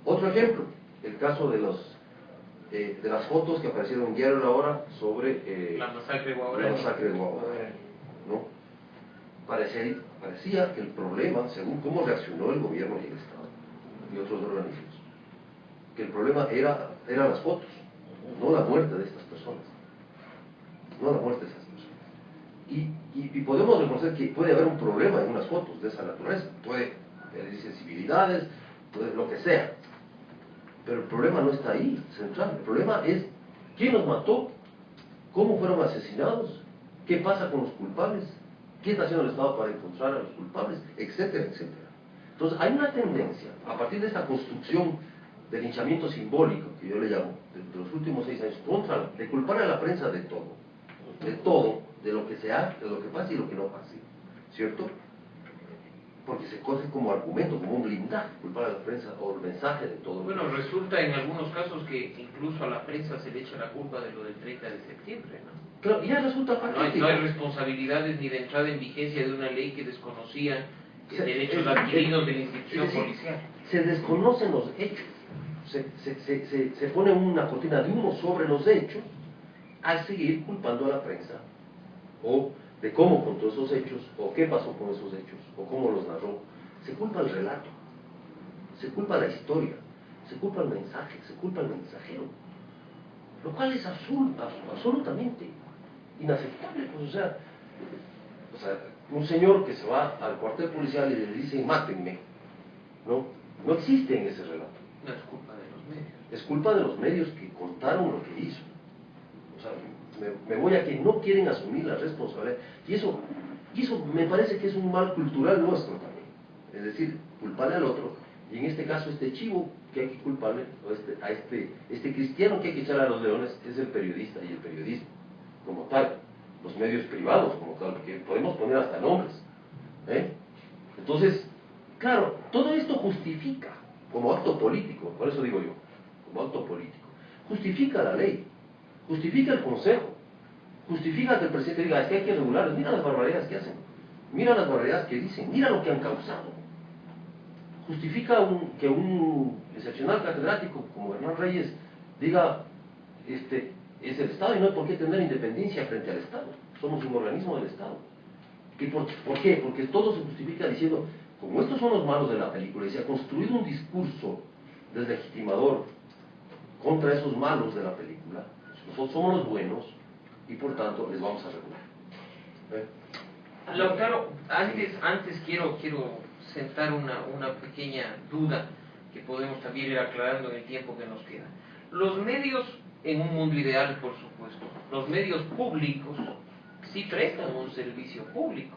Otro ejemplo, el caso de las fotos que aparecieron en Diario La Hora sobre la masacre de Guaguarani, ¿no? Parecía que el problema, según cómo reaccionó el gobierno y el Estado y otros organismos, que el problema eran las fotos, no la muerte de estas personas, y podemos reconocer que puede haber un problema en unas fotos de esa naturaleza, puede haber insensibilidades, puede lo que sea, pero el problema no está ahí, central. El problema es quién los mató, cómo fueron asesinados, qué pasa con los culpables, qué está haciendo el Estado para encontrar a los culpables, etcétera, etcétera. Entonces hay una tendencia, a partir de esta construcción del linchamiento simbólico, que yo le llamo, de los últimos 6 años, de culpar a la prensa de todo, de lo que se hace, de lo que pase y lo que no pase, ¿cierto? Porque se coge como argumento, como un blindaje, culpar a la prensa o el mensaje de todo. Bueno, resulta en algunos casos que incluso a la prensa se le echa la culpa de lo del 30 de septiembre, ¿no? Claro, ya resulta patético. No hay responsabilidades ni de entrada en vigencia de una ley que desconocía derechos adquiridos de la institución policial. Se desconocen los hechos, se pone una cortina de humo sobre los hechos al seguir culpando a la prensa o de cómo contó esos hechos, o qué pasó con esos hechos, o cómo los narró. Se culpa el relato, se culpa la historia, se culpa el mensaje, se culpa el mensajero, lo cual es absolutamente inaceptable. Pues, o sea, un señor que se va al cuartel policial y le dice mátenme, no existe en ese relato. No es culpa de los medios. Es culpa de los medios que contaron lo que hizo. O sea, me voy a que no quieren asumir la responsabilidad, y eso me parece que es un mal cultural nuestro también, es decir, culparle al otro, y en este caso este chivo que hay que culparle, o este cristiano que hay que echar a los leones, es el periodista y el periodismo como tal, los medios privados como tal, porque podemos poner hasta nombres, Entonces, claro, todo esto justifica como acto político, por eso digo yo, como acto político, justifica la ley, justifica el consejo, justifica que el presidente diga, es que hay que regularlos, mira las barbaridades que hacen, mira las barbaridades que dicen, mira lo que han causado. Justifica que un excepcional catedrático como Hernán Reyes diga, es el Estado y no hay por qué tener independencia frente al Estado, somos un organismo del Estado. ¿Por qué? Porque todo se justifica diciendo, como estos son los malos de la película y se ha construido un discurso deslegitimador contra esos malos de la película, nosotros somos los buenos y por tanto les vamos a regular. Lautaro, antes quiero sentar una pequeña duda que podemos también ir aclarando en el tiempo que nos queda. Los medios, en un mundo ideal por supuesto, los medios públicos sí prestan un servicio público,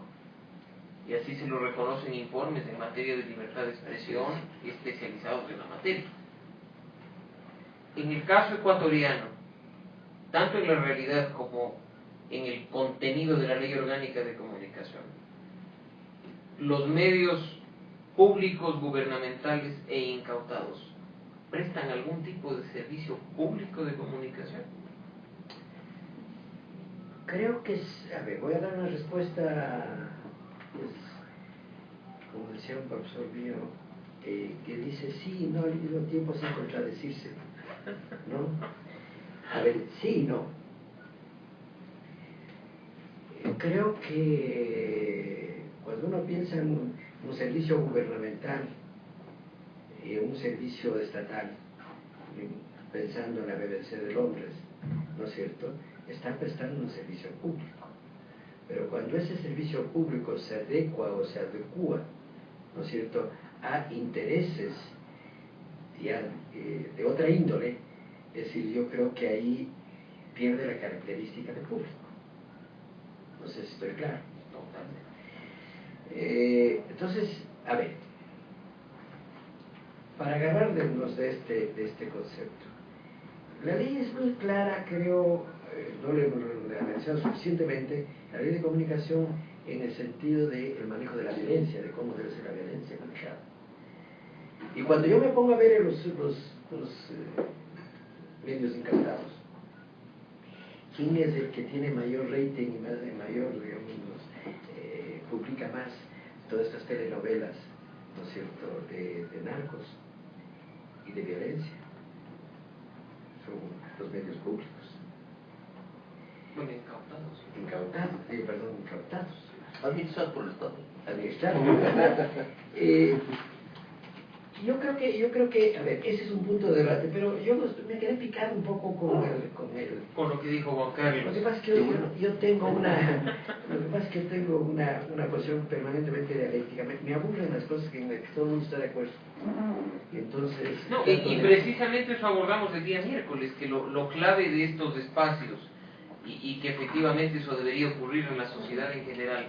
y así se lo reconocen informes en materia de libertad de expresión especializados en la materia. En el caso ecuatoriano, tanto en la realidad como en el contenido de la Ley Orgánica de Comunicación, los medios públicos, gubernamentales e incautados prestan algún tipo de servicio público de comunicación. Creo que a ver, voy a dar una respuesta, pues, como decía un profesor mío, que dice sí y no al mismo tiempo sin contradecirse, ¿no? A ver, sí y no. Creo que cuando uno piensa en un servicio gubernamental, un servicio estatal, pensando en la BBC de Londres, ¿no es cierto?, están prestando un servicio público. Pero cuando ese servicio público se adecua o se adecua, ¿no es cierto?, a intereses ya, de otra índole, es decir, yo creo que ahí pierde la característica de público. No sé si estoy claro. Entonces, a ver, para agarrarnos de este concepto, la ley es muy clara, creo, no le he analizado suficientemente, la ley de comunicación en el sentido del manejo de la violencia, de cómo debe ser la violencia manejada. Y cuando yo me pongo a ver los medios incautados, ¿quién es el que tiene mayor rating y mayor, digamos, publica más todas estas telenovelas, ¿no es cierto?, de narcos y de violencia? Son los medios públicos. Bueno, incautados. Incautados. Administrados por el Estado. Administrados por el Estado. Yo creo que, a ver, ese es un punto de debate, pero yo me quedé picado un poco con lo que dijo Juan Carlos. Lo que pasa es que yo tengo una posición permanentemente dialéctica. Me aburren las cosas en las que todo el mundo está de acuerdo. Entonces... No, y precisamente eso abordamos el día miércoles, que lo clave de estos espacios, y que efectivamente eso debería ocurrir en la sociedad en general,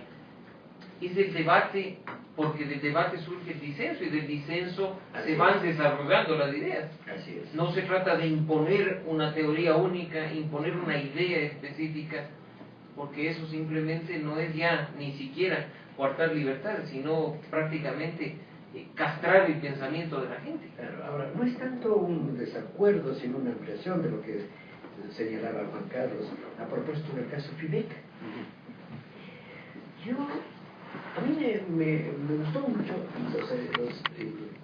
es el debate, porque del debate surge el disenso, y del disenso se van desarrollando las ideas. Así es. No se trata de imponer una teoría única, imponer una idea específica, porque eso simplemente no es ya ni siquiera coartar libertades, sino prácticamente castrar el pensamiento de la gente. Claro, ahora, no es tanto un desacuerdo, sino una ampliación de lo que señalaba Juan Carlos a propósito del caso Fibeca. A mí me gustó mucho,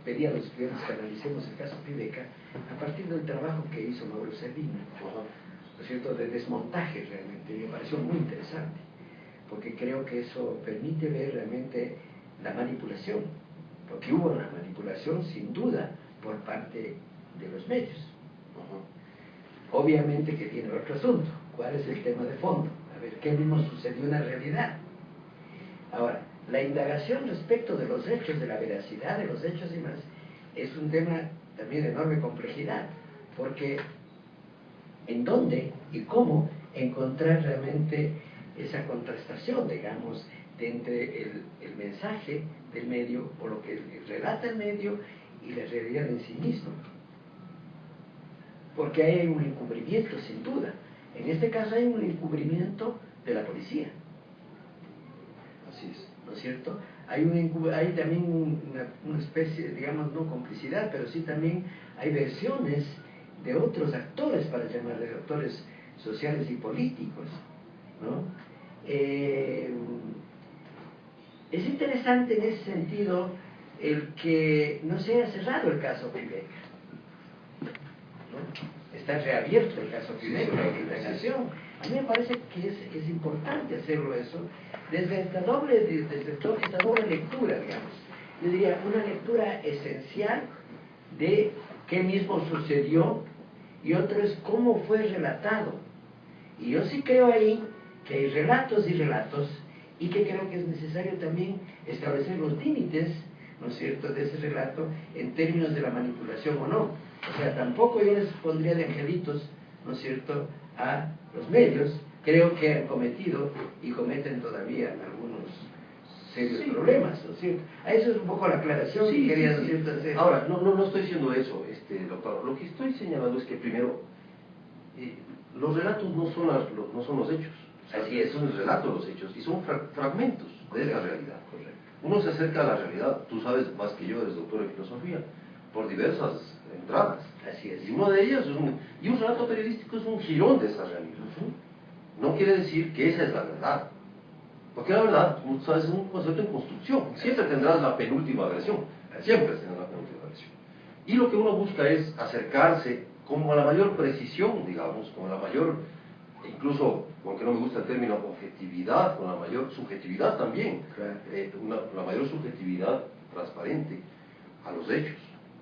pedí a los estudiantes que analicemos el caso Fibeca a partir del trabajo que hizo Mauro Servino, ¿no es cierto?, de desmontaje realmente. Me pareció muy interesante, porque creo que eso permite ver realmente la manipulación, porque hubo una manipulación sin duda por parte de los medios. Obviamente que tiene otro asunto. ¿Cuál es el tema de fondo? A ver, ¿qué mismo sucedió en la realidad? Ahora, la indagación respecto de los hechos, de la veracidad de los hechos y más, es un tema también de enorme complejidad, porque ¿en dónde y cómo encontrar realmente esa contrastación, digamos, entre el mensaje del medio, o lo que relata el medio, y la realidad en sí misma? Porque ahí hay un encubrimiento, sin duda. En este caso hay un encubrimiento de la policía. Así es. ¿No es cierto? Hay también una especie, digamos, no complicidad, pero sí también hay versiones de otros actores, para llamarles actores sociales y políticos, ¿no? Es interesante en ese sentido el que no se haya cerrado el caso Fibeca, ¿no? Está reabierto el caso Fibeca, la indagación. A mí me parece que es importante hacerlo eso, desde esta doble lectura, digamos. Yo diría, una lectura esencial de qué mismo sucedió, y otro es cómo fue relatado. Y yo sí creo ahí que hay relatos y relatos, y que creo que es necesario también establecer los límites, ¿no es cierto?, de ese relato en términos de la manipulación o no. O sea, tampoco yo les pondría de angelitos, ¿no es cierto?, a los medios. Creo que han cometido y cometen todavía algunos serios Sí. problemas, ¿no es cierto? A eso es un poco la aclaración Sí, que quería, sí, ¿no es sí. cierto?, hacer. Ahora, no estoy diciendo eso, doctor. Lo que estoy señalando es que primero, los relatos no son los hechos. O sea, Así es. son el relato de los hechos y son fragmentos de esta realidad. Correcto. Uno se acerca a la realidad, tú sabes más que yo, eres doctor en filosofía, por diversas entradas. Así es. Y uno de ellas y un relato periodístico es un jirón de esa realidad. No quiere decir que esa es la verdad. Porque la verdad, como sabes, es un concepto en construcción. Siempre tendrás la penúltima versión. Siempre tendrás la penúltima versión. Y lo que uno busca es acercarse como a la mayor precisión, digamos, con la mayor, incluso, aunque no me gusta el término objetividad, con la mayor subjetividad también, Claro. la mayor subjetividad transparente a los hechos.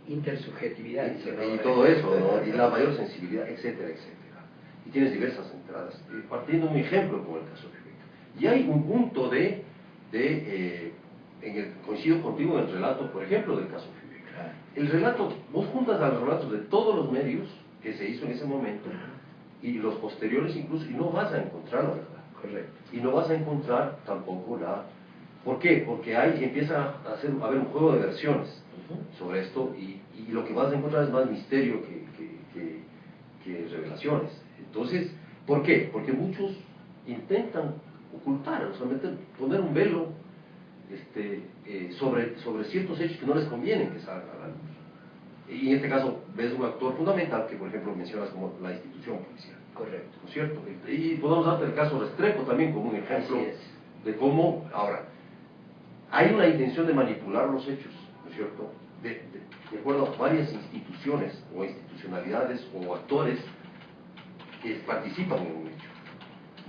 Intersubjetividad. Y todo eso, ¿no? Y la mayor sensibilidad, etcétera, etcétera. Y tienes diversas entradas, partiendo de un ejemplo como el caso de Fibeca. Y hay un punto coincido contigo en el relato, por ejemplo, del caso Fibeca. Claro. El relato, vos juntas a los relatos de todos los medios que se hizo en ese momento, y los posteriores incluso, y no vas a encontrar la verdad. Correcto. Y no vas a encontrar tampoco ¿Por qué? Porque ahí empieza a haber un juego de versiones sobre esto, y lo que vas a encontrar es más misterio que revelaciones. Entonces, ¿por qué? Porque muchos intentan ocultar, o sea, poner un velo sobre ciertos hechos que no les convienen que salgan a la luz. Y en este caso ves un actor fundamental que, por ejemplo, mencionas como la institución policial. Correcto. ¿No es cierto? Y podemos darte el caso Restrepo también como un ejemplo de cómo, ahora, hay una intención de manipular los hechos, ¿no es cierto?, de acuerdo a varias instituciones o institucionalidades o actores que participan en un hecho.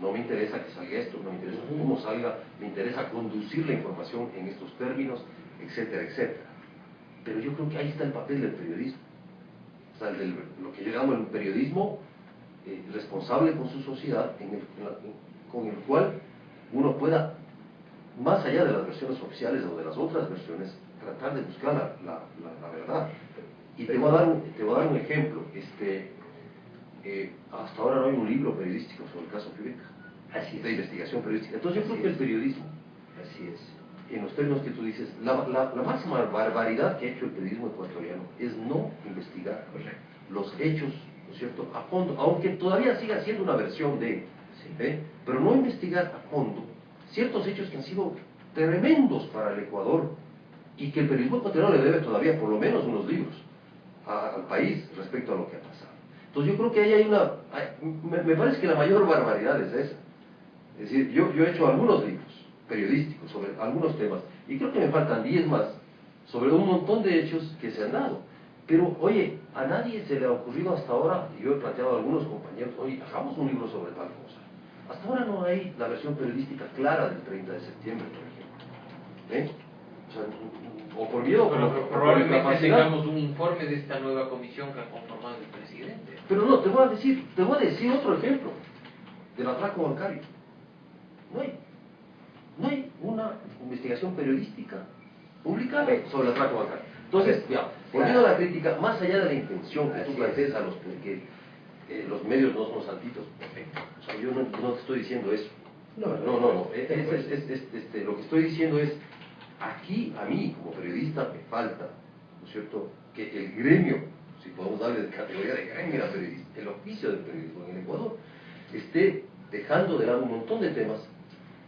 No me interesa que salga esto, no me interesa cómo salga, me interesa conducir la información en estos términos, etcétera, etcétera. Pero yo creo que ahí está el papel del periodismo. O sea, lo que yo llamo el periodismo responsable con su sociedad, con el cual uno pueda, más allá de las versiones oficiales o de las otras versiones, tratar de buscar la verdad. Y te voy a dar un ejemplo. Hasta ahora no hay un libro periodístico sobre el caso Fibeca, de investigación periodística. Entonces yo creo que el periodismo, en los términos que tú dices, la máxima barbaridad que ha hecho el periodismo ecuatoriano es no investigar los hechos, ¿no es cierto?, a fondo, aunque todavía siga siendo una versión pero no investigar a fondo ciertos hechos que han sido tremendos para el Ecuador y que el periodismo ecuatoriano le debe todavía por lo menos unos libros al país respecto a lo que ha pasado. Entonces yo creo que ahí hay me parece que la mayor barbaridad es esa. Es decir, yo he hecho algunos libros periodísticos sobre algunos temas y creo que me faltan 10 más sobre un montón de hechos que se han dado. Pero, oye, a nadie se le ha ocurrido hasta ahora, y yo he planteado a algunos compañeros, oye, hagamos un libro sobre tal cosa. Hasta ahora no hay la versión periodística clara del 30 de septiembre, por ejemplo. O sea, o por miedo, pero por probablemente incapacidad. tengamos un informe de esta nueva comisión que ha conformado el presidente. Pero no, te voy a decir otro ejemplo del atraco bancario. No hay una investigación periodística publicada sobre el atraco bancario. Entonces, volviendo a la crítica, más allá de la intención que tú planteas a los medios no son santitos, o sea, yo no te estoy diciendo eso. No. Lo que estoy diciendo es, aquí a mí como periodista me falta, ¿no es cierto?, que el gremio, si podemos darle de categoría de gremio al periodismo, el oficio del periodismo en el Ecuador, esté dejando de lado un montón de temas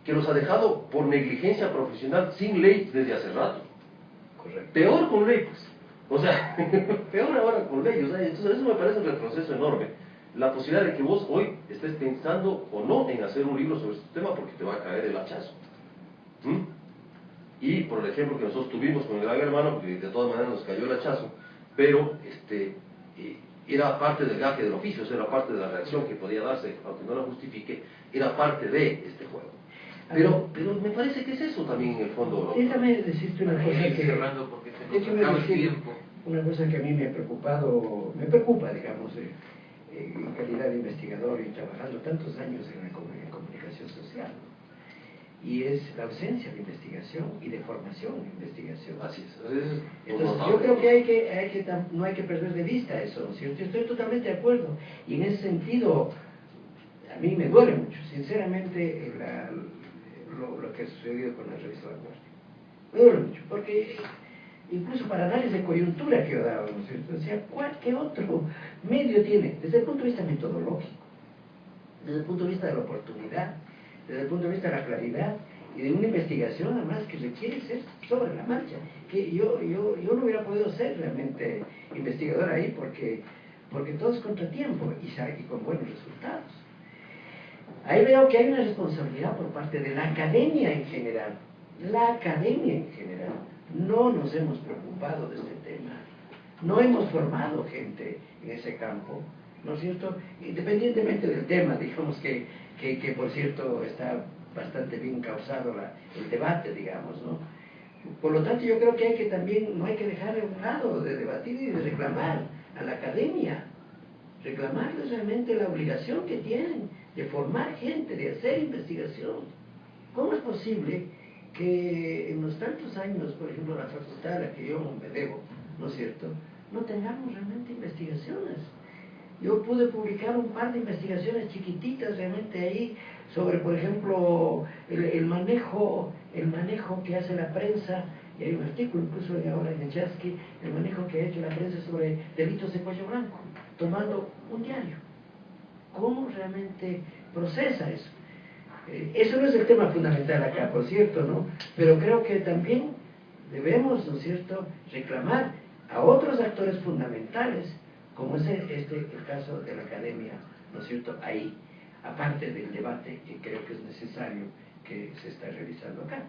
que los ha dejado por negligencia profesional sin ley desde hace rato. Correcto. Peor con ley, pues. O sea, peor ahora con ley. O sea, entonces eso me parece un retroceso enorme. La posibilidad de que vos hoy estés pensando o no en hacer un libro sobre este tema porque te va a caer el hachazo. Y por el ejemplo que nosotros tuvimos con el Gran Hermano, porque de todas maneras nos cayó el hachazo, pero era parte del gaje del oficio, o sea, era parte de la reacción que podía darse, aunque no la justifique, era parte de este juego. Pero me parece que es eso también en el fondo. Déjame decirte una cosa que... cerrando porque se nos acaba el tiempo. Una cosa que a mí me preocupa, digamos, en calidad de investigador y trabajando tantos años en comunicación social, ¿no? Y es la ausencia de investigación y de formación en investigación. Así es. Entonces yo creo que no hay que perder de vista eso, ¿no es cierto? Estoy totalmente de acuerdo. Y en ese sentido, a mí me duele mucho, sinceramente, lo que que ha sucedido con la revista Vanguardia. Me duele mucho, porque incluso para análisis de coyuntura que yo daba, ¿no es cierto? O sea, ¿qué otro medio tiene? Desde el punto de vista metodológico, desde el punto de vista de la oportunidad, desde el punto de vista de la claridad y de una investigación además que requiere ser sobre la marcha, que yo no hubiera podido ser realmente investigador ahí porque todo es contratiempo y con buenos resultados. Ahí veo que hay una responsabilidad por parte de la academia en general. La academia en general. No nos hemos preocupado de este tema. No hemos formado gente en ese campo, ¿no es cierto? Independientemente del tema, digamos que por cierto está bastante bien causado el debate, digamos, ¿no? Por lo tanto, yo creo que también no hay que dejar de un lado de debatir y de reclamar a la academia, reclamarles realmente la obligación que tienen de formar gente, de hacer investigación. ¿Cómo es posible que en los tantos años, por ejemplo, la facultad a la que yo me debo, ¿no es cierto?, no tengamos realmente investigaciones? Yo pude publicar un par de investigaciones chiquititas realmente ahí sobre, por ejemplo, el manejo que hace la prensa, y hay un artículo incluso ahora en el Chasqui, el manejo que ha hecho la prensa sobre delitos de cuello blanco, tomando un diario. ¿Cómo realmente procesa eso? Eso no es el tema fundamental acá, por cierto, ¿no? Pero creo que también debemos, ¿no es cierto?, reclamar a otros actores fundamentales, como es el caso de la academia, ¿no es cierto?, ahí, aparte del debate que creo que es necesario que se está realizando acá.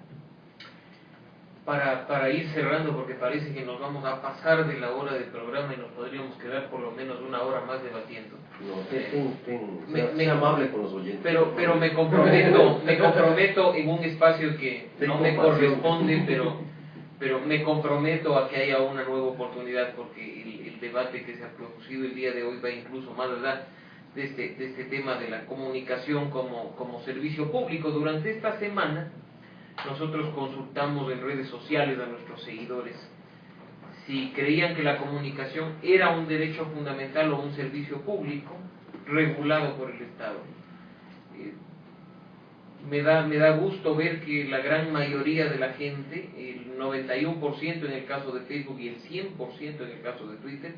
Para ir cerrando, porque parece que nos vamos a pasar de la hora del programa y nos podríamos quedar por lo menos una hora más debatiendo. No, sea amable con los oyentes. Pero me comprometo en un espacio que no me corresponde, pero me comprometo a que haya una nueva oportunidad, porque el debate que se ha producido el día de hoy va incluso más allá de este tema de la comunicación como servicio público. Durante esta semana nosotros consultamos en redes sociales a nuestros seguidores si creían que la comunicación era un derecho fundamental o un servicio público regulado por el Estado. Me da gusto ver que la gran mayoría de la gente, el 91% en el caso de Facebook y el 100% en el caso de Twitter,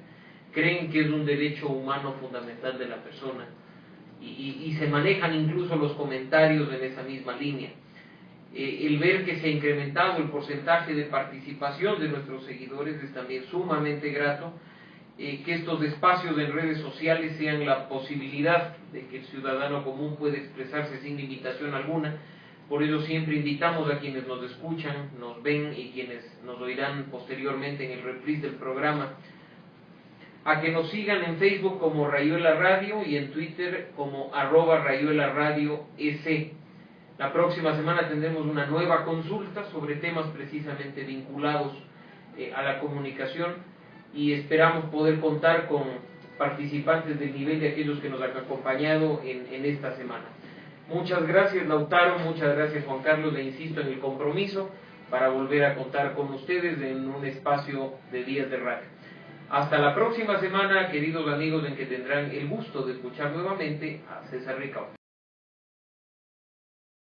creen que es un derecho humano fundamental de la persona y se manejan incluso los comentarios en esa misma línea. El ver que se ha incrementado el porcentaje de participación de nuestros seguidores es también sumamente grato. Que estos espacios en redes sociales sean la posibilidad de que el ciudadano común pueda expresarse sin limitación alguna. Por ello siempre invitamos a quienes nos escuchan, nos ven y quienes nos oirán posteriormente en el reprise del programa a que nos sigan en Facebook como Rayuela Radio y en Twitter como @RayuelaRadioEC. La próxima semana tendremos una nueva consulta sobre temas precisamente vinculados a la comunicación y esperamos poder contar con participantes del nivel de aquellos que nos han acompañado en esta semana. Muchas gracias, Lautaro, muchas gracias, Juan Carlos, le insisto en el compromiso para volver a contar con ustedes en un espacio de Días de Radio. Hasta la próxima semana, queridos amigos, en que tendrán el gusto de escuchar nuevamente a César Ricaurte.